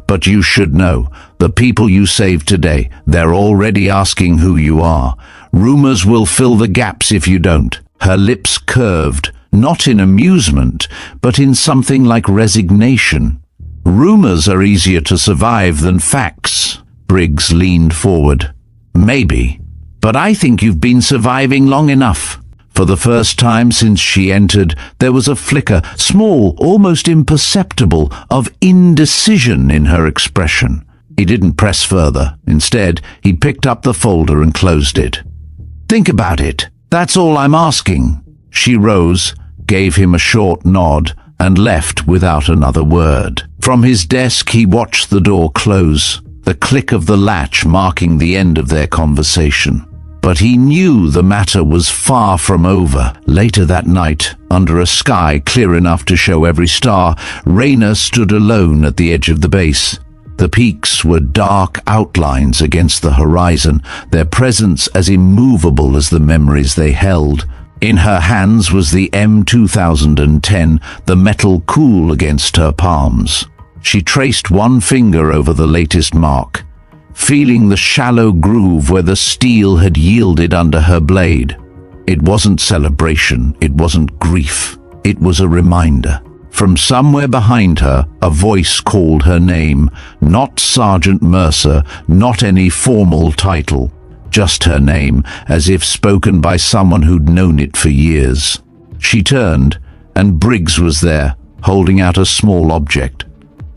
"But you should know, the people you saved today, they're already asking who you are. Rumors will fill the gaps if you don't." Her lips curved, not in amusement, but in something like resignation. "Rumors are easier to survive than facts." Briggs leaned forward. "Maybe, but I think you've been surviving long enough." For the first time since she entered, there was a flicker, small, almost imperceptible, of indecision in her expression. He didn't press further. Instead, he picked up the folder and closed it. "Think about it. That's all I'm asking." She rose, gave him a short nod, and left without another word. From his desk, he watched the door close, the click of the latch marking the end of their conversation. But he knew the matter was far from over. Later that night, under a sky clear enough to show every star, Raina stood alone at the edge of the base. The peaks were dark outlines against the horizon, their presence as immovable as the memories they held. In her hands was the M2010, the metal cool against her palms. She traced one finger over the latest mark, feeling the shallow groove where the steel had yielded under her blade. It wasn't celebration, it wasn't grief, it was a reminder. From somewhere behind her, a voice called her name, not Sergeant Mercer, not any formal title, just her name, as if spoken by someone who'd known it for years. She turned, and Briggs was there, holding out a small object.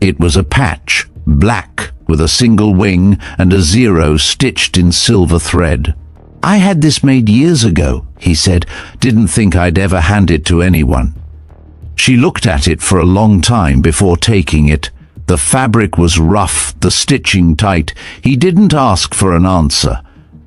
It was a patch, black, with a single wing and a 0 stitched in silver thread. "I had this made years ago," he said. "Didn't think I'd ever hand it to anyone." She looked at it for a long time before taking it. The fabric was rough, the stitching tight. He didn't ask for an answer.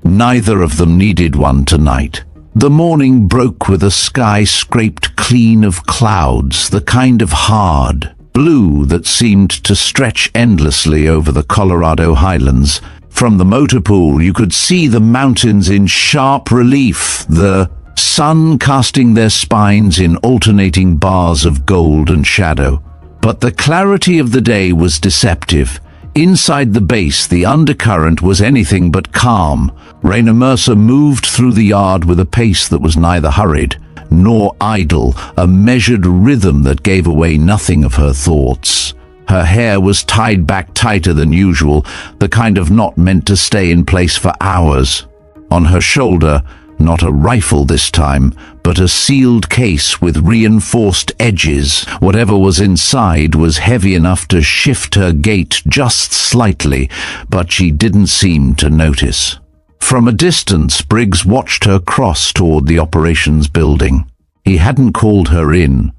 Neither of them needed one tonight. The morning broke with a sky scraped clean of clouds, the kind of hard blue that seemed to stretch endlessly over the Colorado highlands. From the motor pool, you could see the mountains in sharp relief, the sun casting their spines in alternating bars of gold and shadow. But the clarity of the day was deceptive. Inside the base, the undercurrent was anything but calm. Raina Mercer moved through the yard with a pace that was neither hurried nor idle, a measured rhythm that gave away nothing of her thoughts. Her hair was tied back tighter than usual, the kind of knot meant to stay in place for hours. On her shoulder, not a rifle this time, but a sealed case with reinforced edges. Whatever was inside was heavy enough to shift her gait just slightly, but she didn't seem to notice. From a distance, Briggs watched her cross toward the operations building. He hadn't called her in.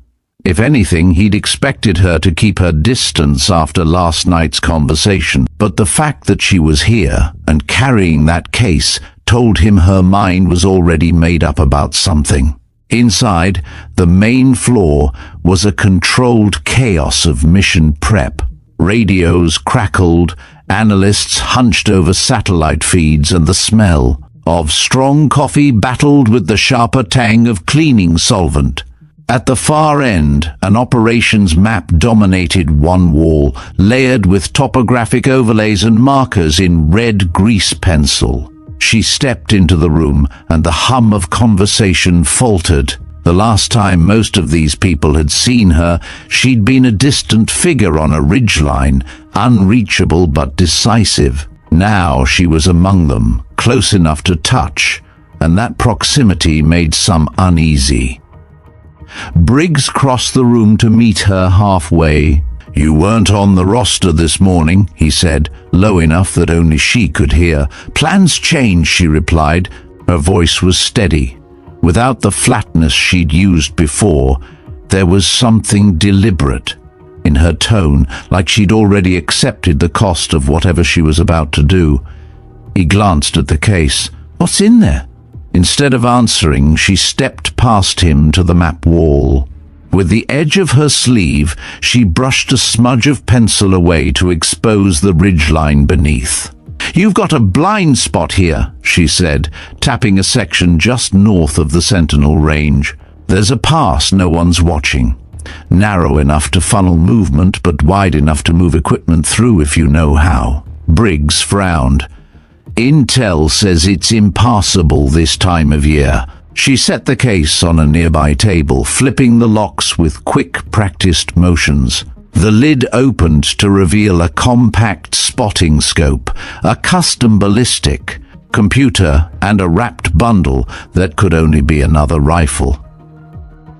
If anything, he'd expected her to keep her distance after last night's conversation, but the fact that she was here and carrying that case told him her mind was already made up about something. Inside, the main floor was a controlled chaos of mission prep. Radios crackled, analysts hunched over satellite feeds, and the smell of strong coffee battled with the sharper tang of cleaning solvent. At the far end, an operations map dominated one wall, layered with topographic overlays and markers in red grease pencil. She stepped into the room, and the hum of conversation faltered. The last time most of these people had seen her, she'd been a distant figure on a ridgeline, unreachable but decisive. Now she was among them, close enough to touch, and that proximity made some uneasy. Briggs crossed the room to meet her halfway. "You weren't on the roster this morning," he said, low enough that only she could hear. "Plans changed," she replied. Her voice was steady. Without the flatness she'd used before, there was something deliberate in her tone, like she'd already accepted the cost of whatever she was about to do. He glanced at the case. "What's in there?" Instead of answering, she stepped past him to the map wall. With the edge of her sleeve, she brushed a smudge of pencil away to expose the ridgeline beneath. "You've got a blind spot here," she said, tapping a section just north of the Sentinel range. "There's a pass no one's watching. Narrow enough to funnel movement, but wide enough to move equipment through if you know how." Briggs frowned. "Intel says it's impassable this time of year." She set the case on a nearby table, flipping the locks with quick, practiced motions. The lid opened to reveal a compact spotting scope, a custom ballistic, computer, and a wrapped bundle that could only be another rifle.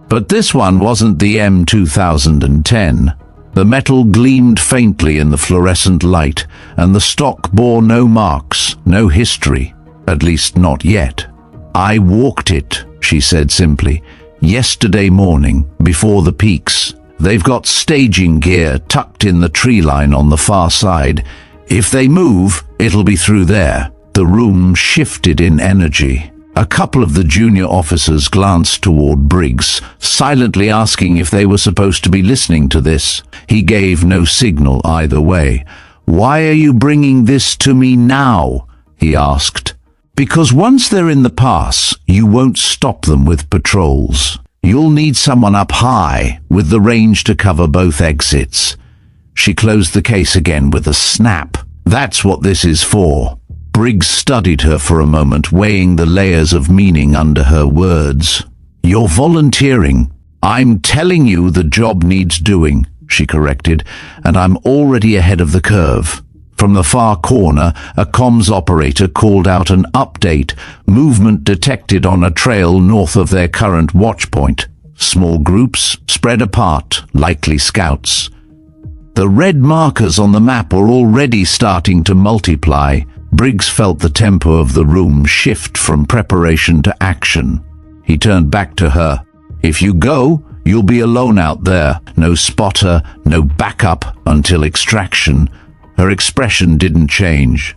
But this one wasn't the M2010. The metal gleamed faintly in the fluorescent light, and the stock bore no marks, no history, at least not yet. "I walked it," she said simply, "yesterday morning, before the peaks. They've got staging gear tucked in the tree line on the far side. If they move, it'll be through there." The room shifted in energy. A couple of the junior officers glanced toward Briggs, silently asking if they were supposed to be listening to this. He gave no signal either way. "Why are you bringing this to me now?" he asked. "Because once they're in the pass, you won't stop them with patrols. You'll need someone up high, with the range to cover both exits." She closed the case again with a snap. "That's what this is for." Briggs studied her for a moment, weighing the layers of meaning under her words. "You're volunteering." "I'm telling you the job needs doing," she corrected, "and I'm already ahead of the curve." From the far corner, a comms operator called out an update. Movement detected on a trail north of their current watch point. Small groups, spread apart, likely scouts. The red markers on the map were already starting to multiply. Briggs felt the tempo of the room shift from preparation to action. He turned back to her. "If you go, you'll be alone out there. No spotter, no backup until extraction." Her expression didn't change.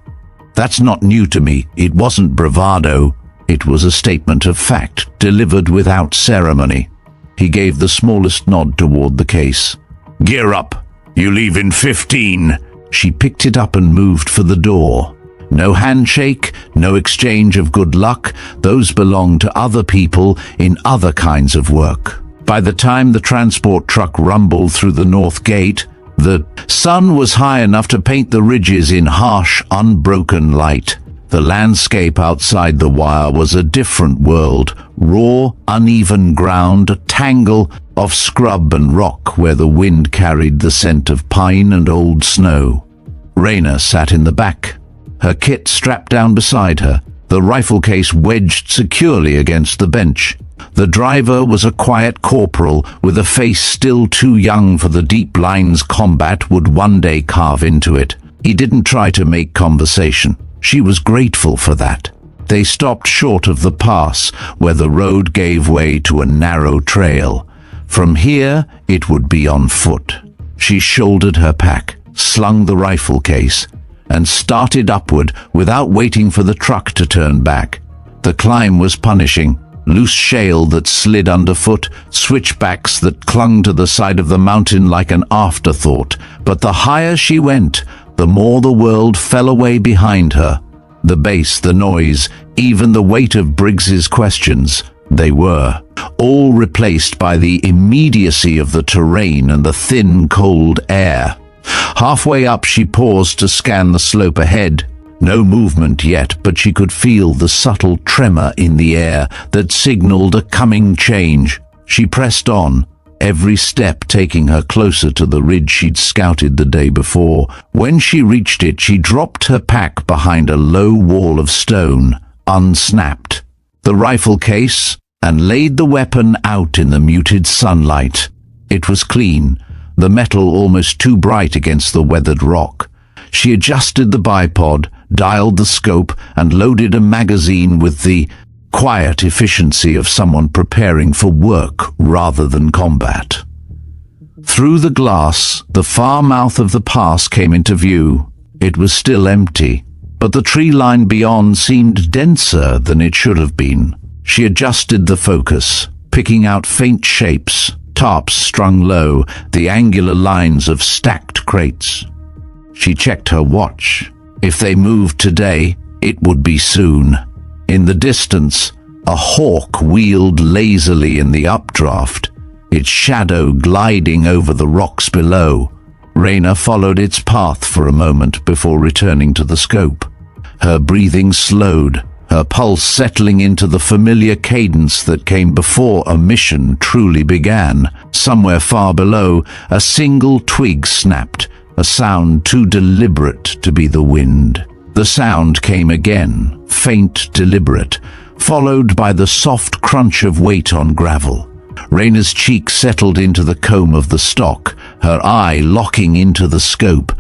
"That's not new to me." It wasn't bravado. It was a statement of fact, delivered without ceremony. He gave the smallest nod toward the case. "Gear up. You leave in 15. She picked it up and moved for the door. No handshake, no exchange of good luck. Those belong to other people in other kinds of work. By the time the transport truck rumbled through the north gate, the sun was high enough to paint the ridges in harsh, unbroken light. The landscape outside the wire was a different world, raw, uneven ground, a tangle of scrub and rock where the wind carried the scent of pine and old snow. Raina sat in the back, her kit strapped down beside her, the rifle case wedged securely against the bench. The driver was a quiet corporal with a face still too young for the deep lines combat would one day carve into it. He didn't try to make conversation. She was grateful for that. They stopped short of the pass, where the road gave way to a narrow trail. From here, it would be on foot. She shouldered her pack, slung the rifle case, and started upward without waiting for the truck to turn back. The climb was punishing. Loose shale that slid underfoot, switchbacks that clung to the side of the mountain like an afterthought. But the higher she went, the more the world fell away behind her. The bass, the noise, even the weight of Briggs's questions, they were all replaced by the immediacy of the terrain and the thin, cold air. Halfway up, she paused to scan the slope ahead. No movement yet, but she could feel the subtle tremor in the air that signaled a coming change. She pressed on, every step taking her closer to the ridge she'd scouted the day before. When she reached it, she dropped her pack behind a low wall of stone, unsnapped the rifle case, and laid the weapon out in the muted sunlight. It was clean, the metal almost too bright against the weathered rock. She adjusted the bipod, dialed the scope, and loaded a magazine with the quiet efficiency of someone preparing for work rather than combat. Through the glass, the far mouth of the pass came into view. It was still empty, but the tree line beyond seemed denser than it should have been. She adjusted the focus, picking out faint shapes, tarps strung low, the angular lines of stacked crates. She checked her watch. If they moved today, it would be soon. In the distance, a hawk wheeled lazily in the updraft, its shadow gliding over the rocks below. Raina followed its path for a moment before returning to the scope. Her breathing slowed, her pulse settling into the familiar cadence that came before a mission truly began. Somewhere far below, a single twig snapped, a sound too deliberate to be the wind. The sound came again, faint, deliberate, followed by the soft crunch of weight on gravel. Raina's cheek settled into the comb of the stock, her eye locking into the scope.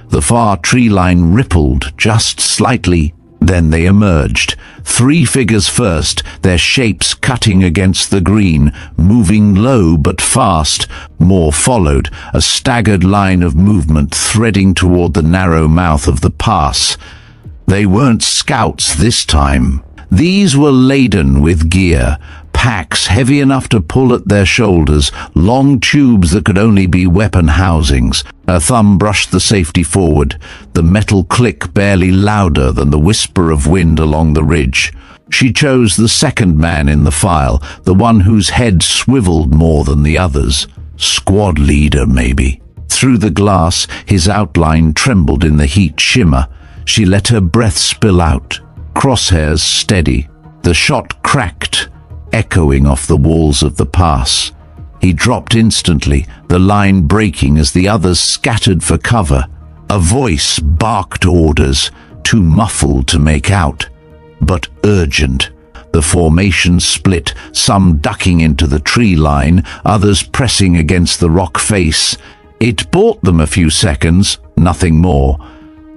The far tree line rippled just slightly, then they emerged. 3 figures first, their shapes cutting against the green, moving low but fast. More followed, a staggered line of movement threading toward the narrow mouth of the pass. They weren't scouts this time. These were laden with gear, packs heavy enough to pull at their shoulders, long tubes that could only be weapon housings. Her thumb brushed the safety forward, the metal click barely louder than the whisper of wind along the ridge. She chose the second man in the file, the one whose head swiveled more than the others. Squad leader, maybe. Through the glass, his outline trembled in the heat shimmer. She let her breath spill out, crosshairs steady. The shot cracked, echoing off the walls of the pass. He dropped instantly, the line breaking as the others scattered for cover. A voice barked orders, too muffled to make out, but urgent. The formation split, some ducking into the tree line, others pressing against the rock face. It bought them a few seconds, nothing more.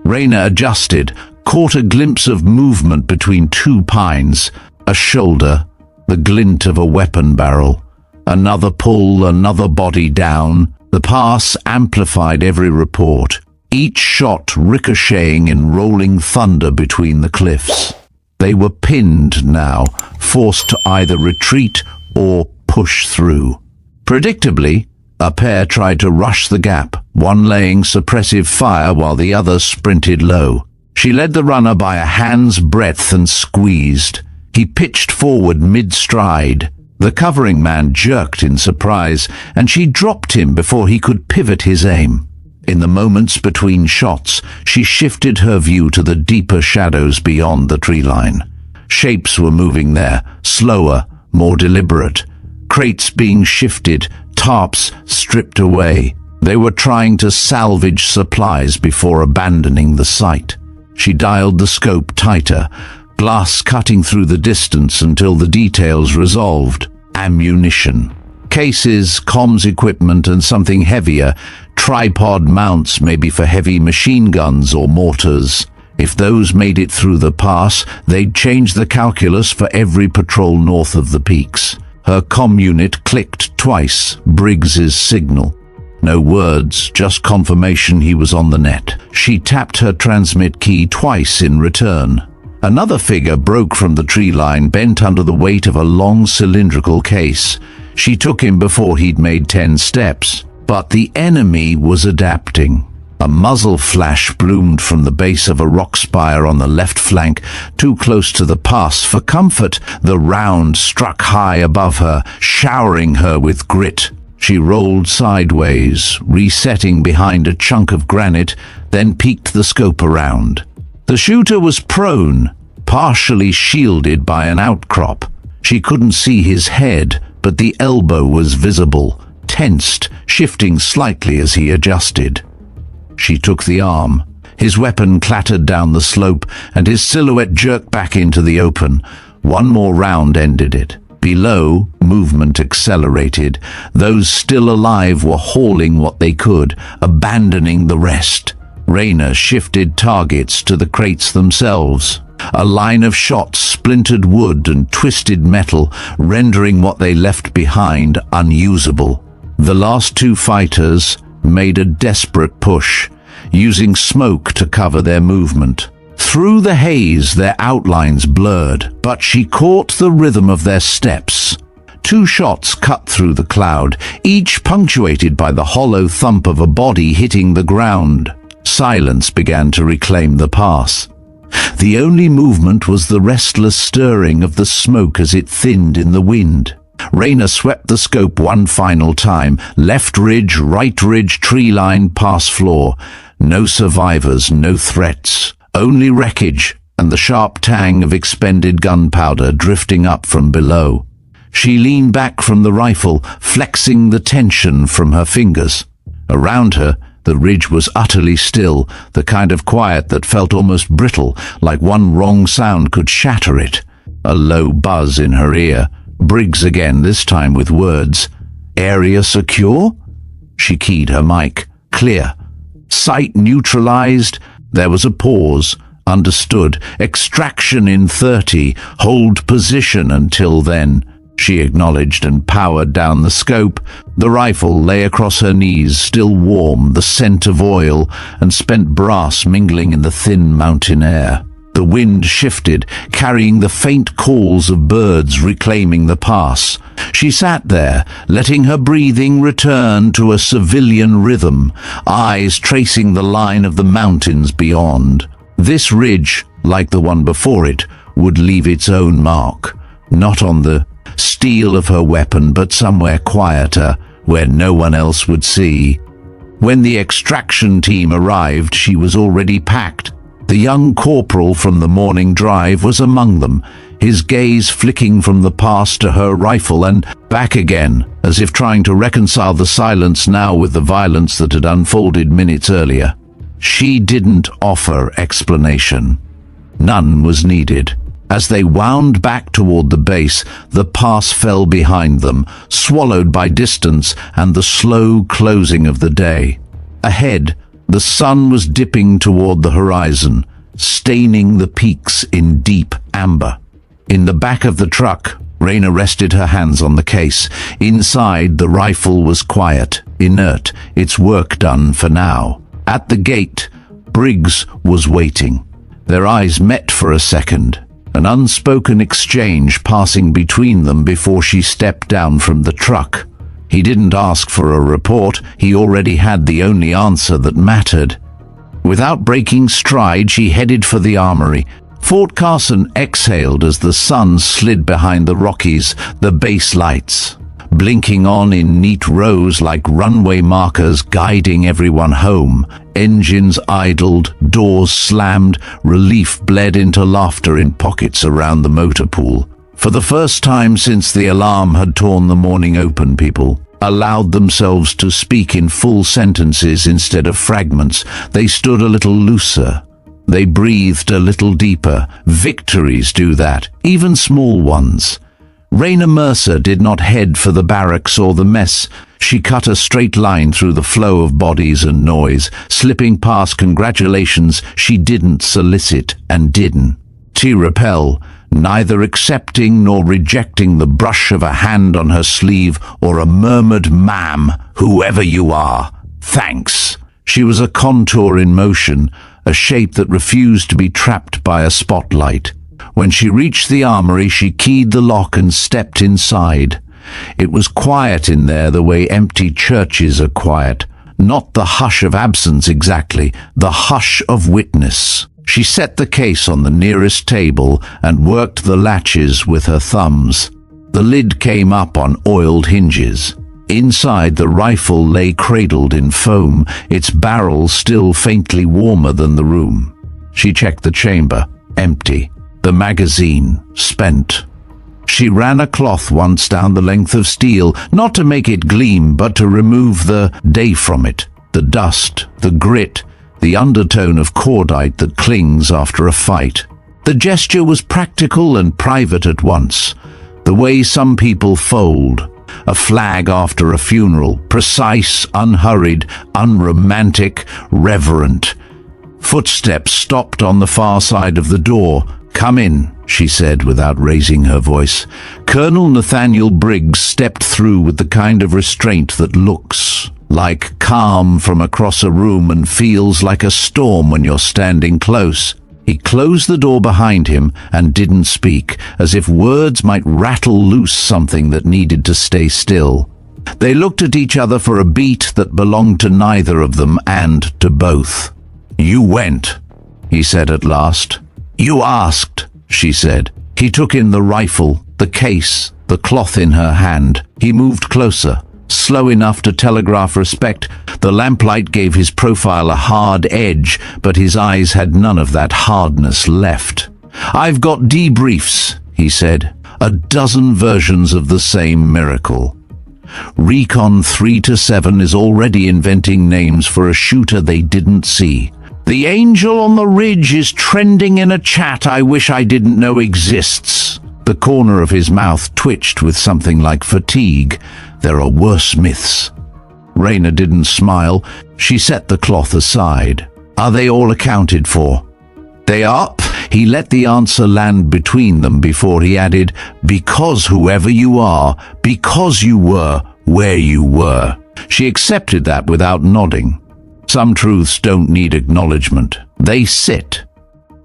Raina adjusted, caught a glimpse of movement between 2 pines, a shoulder, the glint of a weapon barrel. Another pull, another body down. The pass amplified every report, each shot ricocheting in rolling thunder between the cliffs. They were pinned now, forced to either retreat or push through. Predictably, a pair tried to rush the gap, one laying suppressive fire while the other sprinted low. She led the runner by a hand's breadth and squeezed. He pitched forward mid-stride. The covering man jerked in surprise, and she dropped him before he could pivot his aim. In the moments between shots, she shifted her view to the deeper shadows beyond the tree line. Shapes were moving there, slower, more deliberate. Crates being shifted, tarps stripped away. They were trying to salvage supplies before abandoning the site. She dialed the scope tighter, glass cutting through the distance until the details resolved. Ammunition. Cases, comms equipment, and something heavier. Tripod mounts, maybe for heavy machine guns or mortars. If those made it through the pass, they'd change the calculus for every patrol north of the peaks. Her comm unit clicked twice, Briggs's signal. No words, just confirmation he was on the net. She tapped her transmit key twice in return. Another figure broke from the tree line, bent under the weight of a long cylindrical case. She took him before he'd made 10 steps. But the enemy was adapting. A muzzle flash bloomed from the base of a rock spire on the left flank, too close to the pass for comfort. The round struck high above her, showering her with grit. She rolled sideways, resetting behind a chunk of granite, then peeked the scope around. The shooter was prone, partially shielded by an outcrop. She couldn't see his head, but the elbow was visible, tensed, shifting slightly as he adjusted. She took the arm. His weapon clattered down the slope, and his silhouette jerked back into the open. One more round ended it. Below, movement accelerated. Those still alive were hauling what they could, abandoning the rest. Rayna shifted targets to the crates themselves. A line of shots splintered wood and twisted metal, rendering what they left behind unusable. The last two fighters made a desperate push, using smoke to cover their movement. Through the haze, their outlines blurred, but she caught the rhythm of their steps. 2 shots cut through the cloud, each punctuated by the hollow thump of a body hitting the ground. Silence began to reclaim the pass. The only movement was the restless stirring of the smoke as it thinned in the wind. Rayna swept the scope one final time. Left ridge, right ridge, tree line, pass floor. No survivors, no threats. Only wreckage and the sharp tang of expended gunpowder drifting up from below. She leaned back from the rifle, flexing the tension from her fingers. Around her, the ridge was utterly still, the kind of quiet that felt almost brittle, like one wrong sound could shatter it. A low buzz in her ear. Briggs again, this time with words. "Area secure?" She keyed her mic. "Clear." "Sight neutralized?" There was a pause. "Understood. Extraction in 30. Hold position until then." She acknowledged and powered down the scope. The rifle lay across her knees, still warm, the scent of oil and spent brass mingling in the thin mountain air. The wind shifted, carrying the faint calls of birds reclaiming the pass. She sat there, letting her breathing return to a civilian rhythm, eyes tracing the line of the mountains beyond. This ridge, like the one before it, would leave its own mark, not on the steel of her weapon, but somewhere quieter, where no one else would see. When the extraction team arrived, she was already packed. The young corporal from the morning drive was among them, his gaze flicking from the pass to her rifle and back again, as if trying to reconcile the silence now with the violence that had unfolded minutes earlier. She didn't offer explanation. None was needed. As they wound back toward the base, the pass fell behind them, swallowed by distance and the slow closing of the day. Ahead, the sun was dipping toward the horizon, staining the peaks in deep amber. In the back of the truck, Rayna rested her hands on the case. Inside, the rifle was quiet, inert, its work done for now. At the gate, Briggs was waiting. Their eyes met for a second, an unspoken exchange passing between them before she stepped down from the truck. He didn't ask for a report, he already had the only answer that mattered. Without breaking stride, she headed for the armory. Fort Carson exhaled as the sun slid behind the Rockies, the base lights blinking on in neat rows like runway markers guiding everyone home. Engines idled, doors slammed, relief bled into laughter in pockets around the motor pool. For the first time since the alarm had torn the morning open, people allowed themselves to speak in full sentences instead of fragments. They stood a little looser. They breathed a little deeper. Victories do that, even small ones. Raina Mercer did not head for the barracks or the mess. She cut a straight line through the flow of bodies and noise, slipping past congratulations she didn't solicit and didn't. She repel, neither accepting nor rejecting the brush of a hand on her sleeve or a murmured "Ma'am, whoever you are, thanks." She was a contour in motion, a shape that refused to be trapped by a spotlight. When she reached the armory, she keyed the lock and stepped inside. It was quiet in there the way empty churches are quiet. Not the hush of absence exactly, the hush of witness. She set the case on the nearest table and worked the latches with her thumbs. The lid came up on oiled hinges. Inside, the rifle lay cradled in foam, its barrel still faintly warmer than the room. She checked the chamber, empty. The magazine, spent. She ran a cloth once down the length of steel, not to make it gleam, but to remove the day from it, the dust, the grit, the undertone of cordite that clings after a fight. The gesture was practical and private at once, the way some people fold. A flag after a funeral, precise, unhurried, unromantic, reverent. Footsteps stopped on the far side of the door. "Come in," she said without raising her voice. Colonel Nathaniel Briggs stepped through with the kind of restraint that looks like calm from across a room and feels like a storm when you're standing close. He closed the door behind him and didn't speak, as if words might rattle loose something that needed to stay still. They looked at each other for a beat that belonged to neither of them and to both. "You went," he said at last. "You asked," she said. He took in the rifle, the case, the cloth in her hand. He moved closer, slow enough to telegraph respect. The lamplight gave his profile a hard edge, but his eyes had none of that hardness left. "I've got debriefs," he said. "A dozen versions of the same miracle. Recon 3 to 7 is already inventing names for a shooter they didn't see. The angel on the ridge is trending in a chat I wish I didn't know exists." The corner of his mouth twitched with something like fatigue. "There are worse myths." Raina didn't smile. She set the cloth aside. "Are they all accounted for?" "They are." He let the answer land between them before he added, "Because whoever you are, because you were where you were." She accepted that without nodding. Some truths don't need acknowledgement. They sit.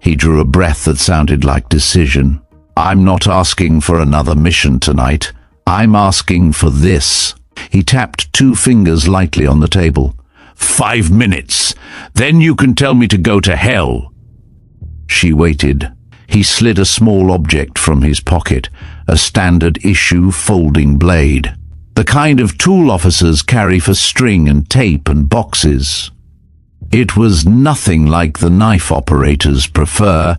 He drew a breath that sounded like decision. "I'm not asking for another mission tonight. I'm asking for this." He tapped 2 fingers lightly on the table. 5 minutes. Then you can tell me to go to hell." She waited. He slid a small object from his pocket, a standard issue folding blade. The kind of tool officers carry for string and tape and boxes. It was nothing like the knife operators prefer.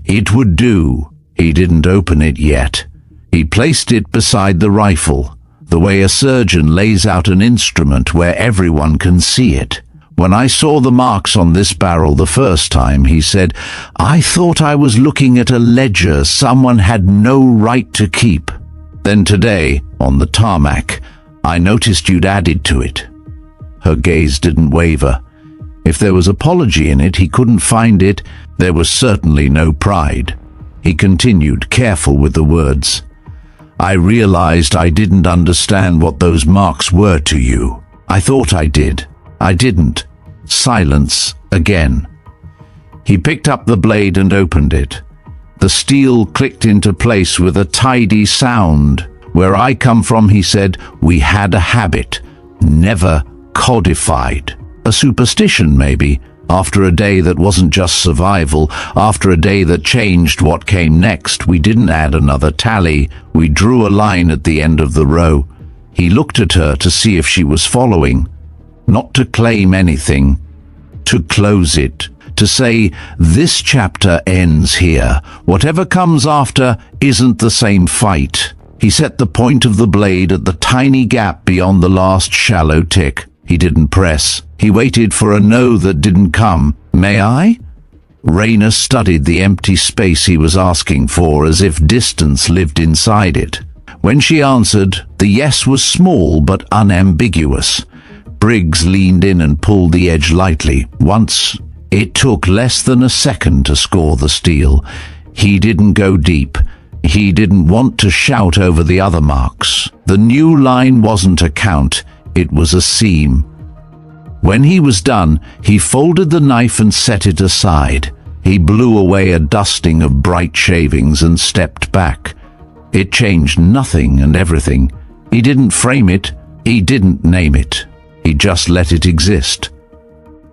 It would do. He didn't open it yet. He placed it beside the rifle, the way a surgeon lays out an instrument where everyone can see it. "When I saw the marks on this barrel the first time," he said, "I thought I was looking at a ledger someone had no right to keep. Then today, on the tarmac, I noticed you'd added to it." Her gaze didn't waver. If there was apology in it, he couldn't find it. There was certainly no pride. He continued, careful with the words. "I realized I didn't understand what those marks were to you. I thought I did. I didn't." Silence again. He picked up the blade and opened it. The steel clicked into place with a tidy sound. "Where I come from," he said, "we had a habit, never codified. A superstition, maybe, after a day that wasn't just survival, after a day that changed what came next. We didn't add another tally. We drew a line at the end of the row." He looked at her to see if she was following. Not to claim anything, to close it, to say, "This chapter ends here. Whatever comes after isn't the same fight." He set the point of the blade at the tiny gap beyond the last shallow tick. He didn't press. He waited for a no that didn't come. "May I?" Raina studied the empty space he was asking for as if distance lived inside it. When she answered, the yes was small but unambiguous. Briggs leaned in and pulled the edge lightly. Once. It took less than a second to score the steal. He didn't go deep. He didn't want to shout over the other marks. The new line wasn't a count, it was a seam. When he was done, he folded the knife and set it aside. He blew away a dusting of bright shavings and stepped back. It changed nothing and everything. He didn't frame it, he didn't name it. He just let it exist.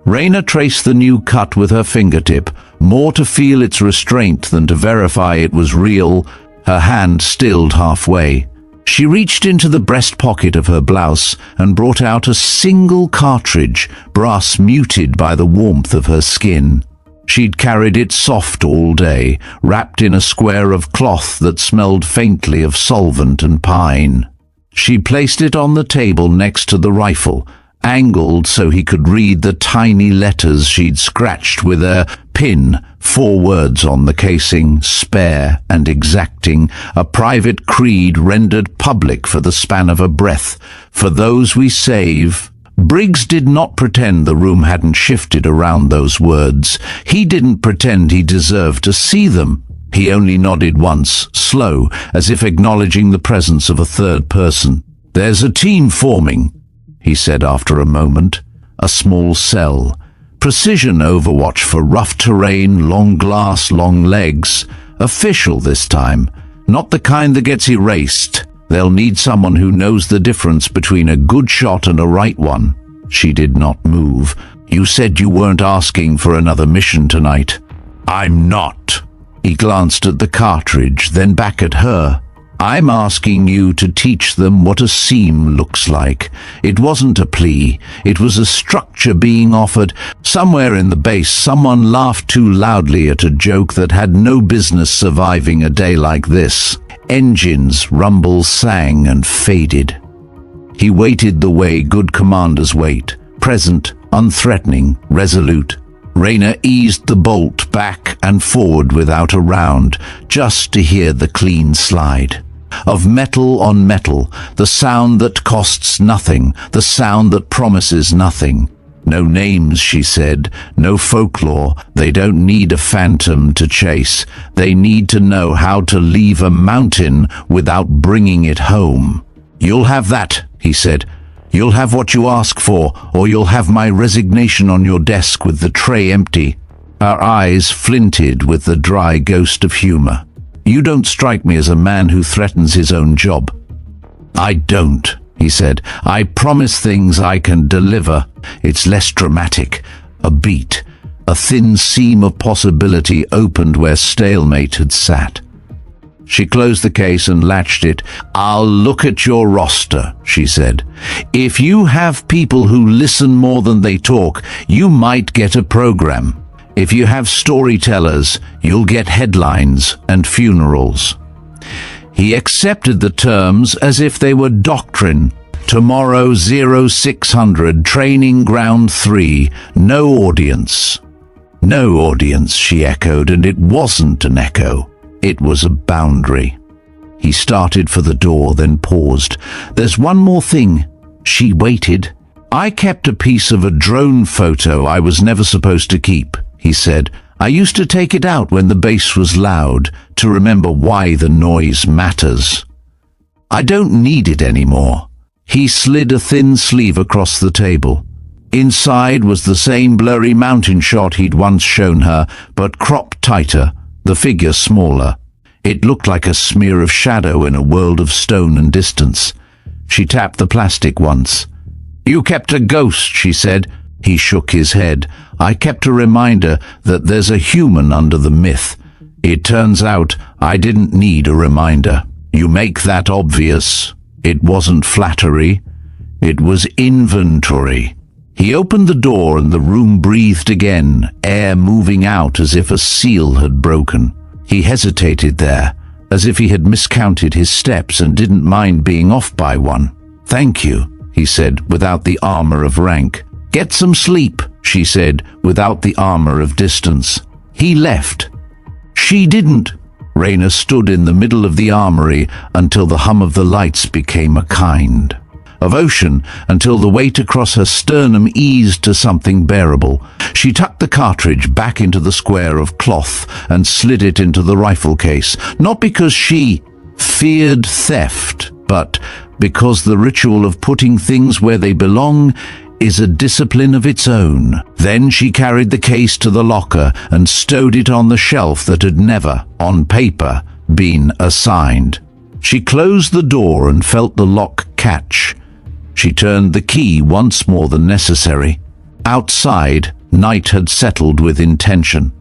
Raina traced the new cut with her fingertip, more to feel its restraint than to verify it was real. Her hand stilled halfway. She reached into the breast pocket of her blouse and brought out a single cartridge, brass muted by the warmth of her skin. She'd carried it soft all day, wrapped in a square of cloth that smelled faintly of solvent and pine. She placed it on the table next to the rifle, angled so he could read the tiny letters she'd scratched with a pin, 4 words on the casing: spare and exacting, a private creed rendered public for the span of a breath. For those we save. Briggs did not pretend the room hadn't shifted around those words. He didn't pretend he deserved to see them. He only nodded once, slow, as if acknowledging the presence of a third person. "There's a team forming," he said after a moment. "A small cell. Precision overwatch for rough terrain, long glass, long legs. Official this time. Not the kind that gets erased. They'll need someone who knows the difference between a good shot and a right one." She did not move. "You said you weren't asking for another mission tonight." "I'm not." He glanced at the cartridge, then back at her. "I'm asking you to teach them what a seam looks like." It wasn't a plea. It was a structure being offered. Somewhere in the base, someone laughed too loudly at a joke that had no business surviving a day like this. Engines, rumbles sang and faded. He waited the way good commanders wait, present, unthreatening, resolute. Raina eased the bolt back and forward without a round, just to hear the clean slide. Of metal on metal, the sound that costs nothing, the sound that promises nothing. "No names," she said, "no folklore. They don't need a phantom to chase. They need to know how to leave a mountain without bringing it home." "You'll have that," he said. "You'll have what you ask for, or you'll have my resignation on your desk with the tray empty." Her eyes flinted with the dry ghost of humor. "You don't strike me as a man who threatens his own job." "I don't," he said. "I promise things I can deliver. It's less dramatic. A beat. A thin seam of possibility opened where stalemate had sat." She closed the case and latched it. "I'll look at your roster," she said. "If you have people who listen more than they talk, you might get a program. If you have storytellers, you'll get headlines and funerals." He accepted the terms as if they were doctrine. "Tomorrow 0600, training ground 3, no audience." "No audience," she echoed, and it wasn't an echo. It was a boundary. He started for the door, then paused. "There's one more thing." She waited. "I kept a piece of a drone photo I was never supposed to keep," he said. "I used to take it out when the bass was loud, to remember why the noise matters. I don't need it anymore." He slid a thin sleeve across the table. Inside was the same blurry mountain shot he'd once shown her, but cropped tighter, the figure smaller. It looked like a smear of shadow in a world of stone and distance. She tapped the plastic once. "You kept a ghost," she said. He shook his head. "I kept a reminder that there's a human under the myth. It turns out I didn't need a reminder. You make that obvious." It wasn't flattery. It was inventory. He opened the door and the room breathed again, air moving out as if a seal had broken. He hesitated there, as if he had miscounted his steps and didn't mind being off by one. "Thank you," he said, without the armor of rank. "Get some sleep," she said, without the armor of distance. He left. She didn't. Raina stood in the middle of the armory until the hum of the lights became a kind of ocean, until the weight across her sternum eased to something bearable. She tucked the cartridge back into the square of cloth and slid it into the rifle case, not because she feared theft, but because the ritual of putting things where they belong is a discipline of its own. Then she carried the case to the locker and stowed it on the shelf that had never, on paper, been assigned. She closed the door and felt the lock catch. She turned the key once more than necessary. Outside, night had settled with intention.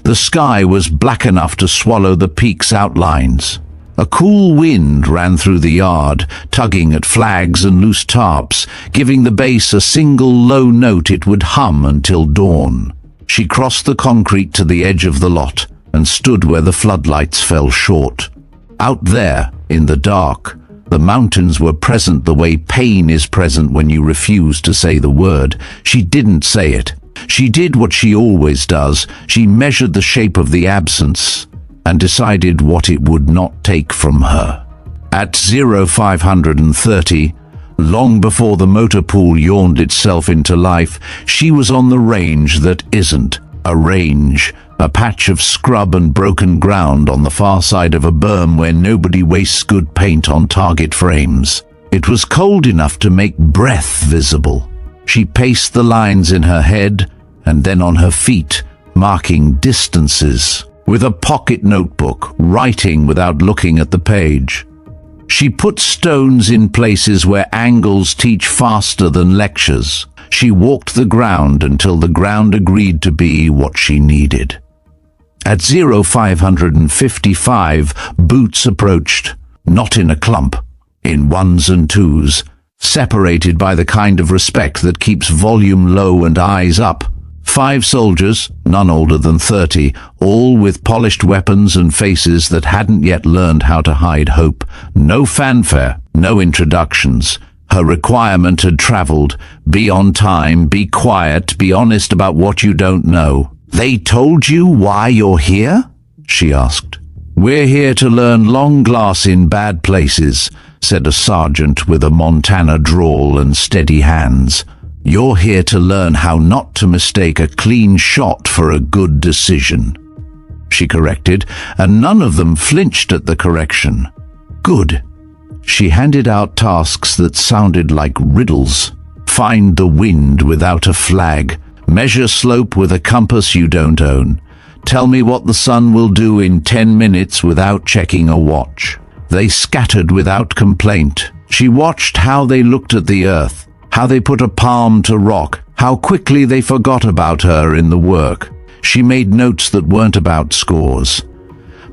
The sky was black enough to swallow the peak's outlines. A cool wind ran through the yard, tugging at flags and loose tarps, giving the base a single low note it would hum until dawn. She crossed the concrete to the edge of the lot and stood where the floodlights fell short. Out there, in the dark, the mountains were present the way pain is present when you refuse to say the word. She didn't say it. She did what she always does. She measured the shape of the absence and decided what it would not take from her. At 0530, long before the motor pool yawned itself into life, she was on the range that isn't a range, a patch of scrub and broken ground on the far side of a berm where nobody wastes good paint on target frames. It was cold enough to make breath visible. She paced the lines in her head and then on her feet, marking distances with a pocket notebook, writing without looking at the page. She put stones in places where angles teach faster than lectures. She walked the ground until the ground agreed to be what she needed. At 0555, boots approached, not in a clump, in ones and twos, separated by the kind of respect that keeps volume low and eyes up. 5 soldiers, none older than 30, all with polished weapons and faces that hadn't yet learned how to hide hope. No fanfare, no introductions. Her requirement had traveled. Be on time, be quiet, be honest about what you don't know. "They told you why you're here?" she asked. "We're here to learn long glass in bad places," said a sergeant with a Montana drawl and steady hands. "You're here to learn how not to mistake a clean shot for a good decision," she corrected, and none of them flinched at the correction. "Good." She handed out tasks that sounded like riddles. Find the wind without a flag. Measure slope with a compass you don't own. Tell me what the sun will do in 10 minutes without checking a watch. They scattered without complaint. She watched how they looked at the earth, how they put a palm to rock, how quickly they forgot about her in the work. She made notes that weren't about scores.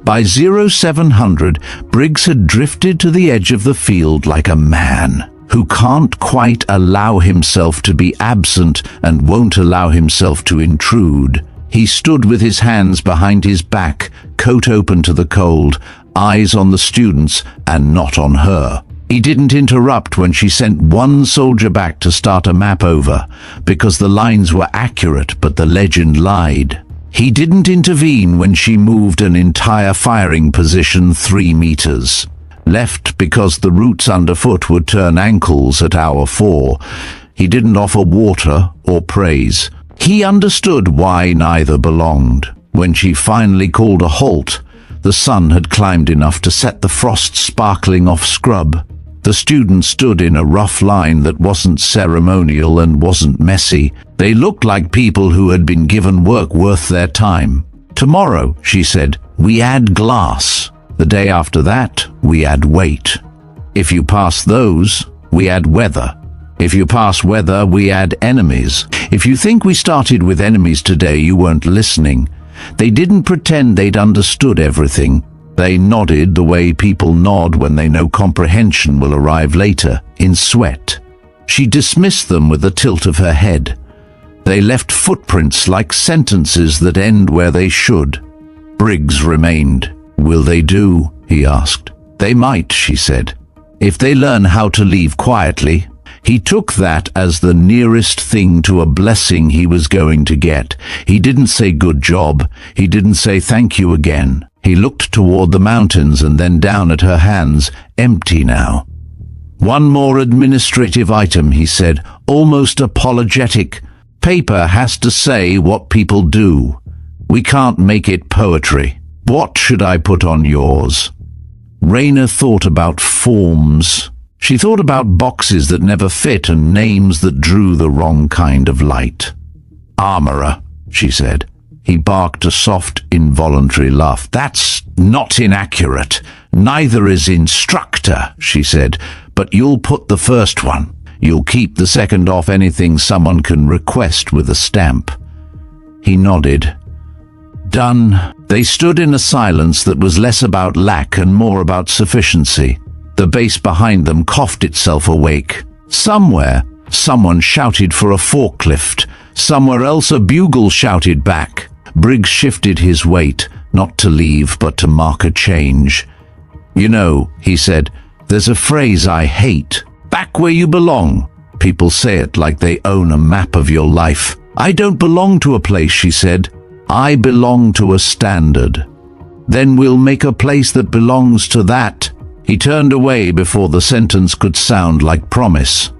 By 0700, Briggs had drifted to the edge of the field like a man who can't quite allow himself to be absent and won't allow himself to intrude. He stood with his hands behind his back, coat open to the cold, eyes on the students and not on her. He didn't interrupt when she sent one soldier back to start a map over, because the lines were accurate but the legend lied. He didn't intervene when she moved an entire firing position 3 meters. Left because the roots underfoot would turn ankles at hour 4. He didn't offer water or praise. He understood why neither belonged. When she finally called a halt, the sun had climbed enough to set the frost sparkling off scrub. The students stood in a rough line that wasn't ceremonial and wasn't messy. They looked like people who had been given work worth their time. "Tomorrow," she said, "we add glass. The day after that, we add weight. If you pass those, we add weather. If you pass weather, we add enemies. If you think we started with enemies today, you weren't listening." They didn't pretend they'd understood everything. They nodded the way people nod when they know comprehension will arrive later, in sweat. She dismissed them with a tilt of her head. They left footprints like sentences that end where they should. Briggs remained. "Will they do?" he asked. "They might," she said, "if they learn how to leave quietly." He took that as the nearest thing to a blessing he was going to get. He didn't say good job. He didn't say thank you again. He looked toward the mountains and then down at her hands, empty now. "One more administrative item," he said, almost apologetic. "Paper has to say what people do. We can't make it poetry. What should I put on yours?" Raina thought about forms. She thought about boxes that never fit and names that drew the wrong kind of light. "Armorer," she said. He barked a soft, involuntary laugh. "That's not inaccurate. Neither is instructor," she said. "But you'll put the first one. You'll keep the second off anything someone can request with a stamp." He nodded. Done. They stood in a silence that was less about lack and more about sufficiency. The bass behind them coughed itself awake. Somewhere, someone shouted for a forklift. Somewhere else, a bugle shouted back. Briggs shifted his weight, not to leave, but to mark a change. "You know," he said, "there's a phrase I hate. Back where you belong." People say it like they own a map of your life. "I don't belong to a place," she said. "I belong to a standard." "Then we'll make a place that belongs to that." He turned away before the sentence could sound like promise.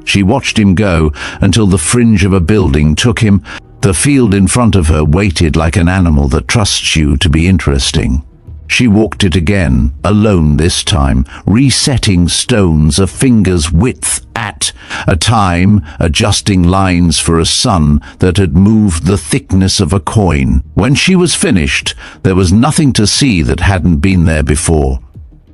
She watched him go until the fringe of a building took him. The field in front of her waited like an animal that trusts you to be interesting. She walked it again, alone this time, resetting stones a finger's width at a time, adjusting lines for a sun that had moved the thickness of a coin. When she was finished, there was nothing to see that hadn't been there before,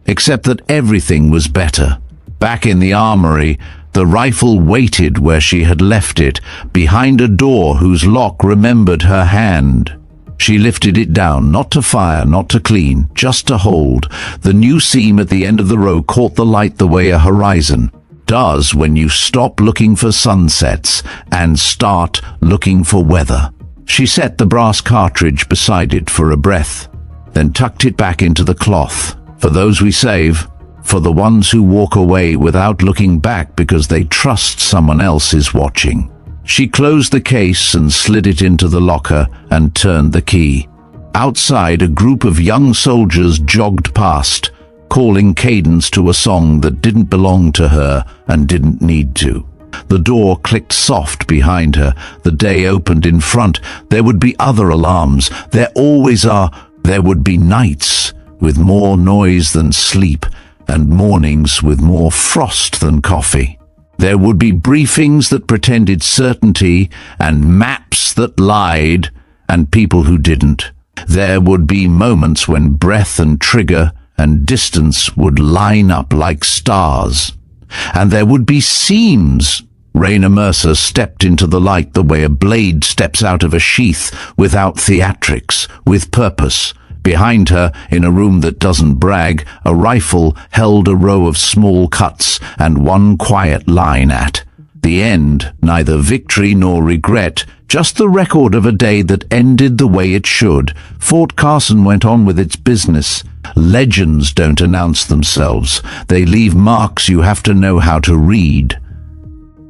except that everything was better. Back in the armory, the rifle waited where she had left it, behind a door whose lock remembered her hand. She lifted it down, not to fire, not to clean, just to hold. The new seam at the end of the row caught the light the way a horizon does when you stop looking for sunsets and start looking for weather. She set the brass cartridge beside it for a breath, then tucked it back into the cloth. For those we save, for the ones who walk away without looking back because they trust someone else is watching. She closed the case and slid it into the locker and turned the key. Outside, a group of young soldiers jogged past, calling cadence to a song that didn't belong to her and didn't need to. The door clicked soft behind her. The day opened in front. There would be other alarms. There always are. There would be nights with more noise than sleep, and mornings with more frost than coffee. There would be briefings that pretended certainty, and maps that lied, and people who didn't. There would be moments when breath and trigger and distance would line up like stars. And there would be seams. Raina Mercer stepped into the light the way a blade steps out of a sheath, without theatrics, with purpose. Behind her, in a room that doesn't brag, a rifle held a row of small cuts and one quiet line at the end, neither victory nor regret, just the record of a day that ended the way it should. Fort Carson went on with its business. Legends don't announce themselves. They leave marks you have to know how to read.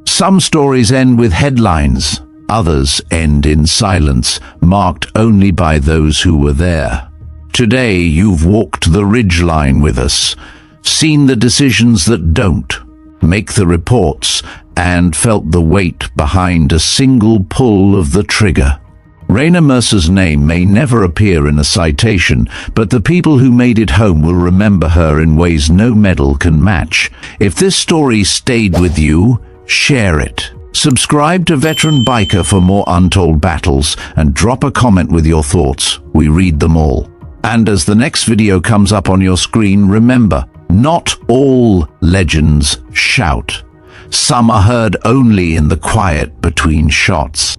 Some stories end with headlines. Others end in silence, marked only by those who were there. Today you've walked the ridgeline with us, seen the decisions that don't, make the reports, and felt the weight behind a single pull of the trigger. Raina Mercer's name may never appear in a citation, but the people who made it home will remember her in ways no medal can match. If this story stayed with you, share it. Subscribe to Veteran Biker for more untold battles, and drop a comment with your thoughts. We read them all. And as the next video comes up on your screen, remember, not all legends shout. Some are heard only in the quiet between shots.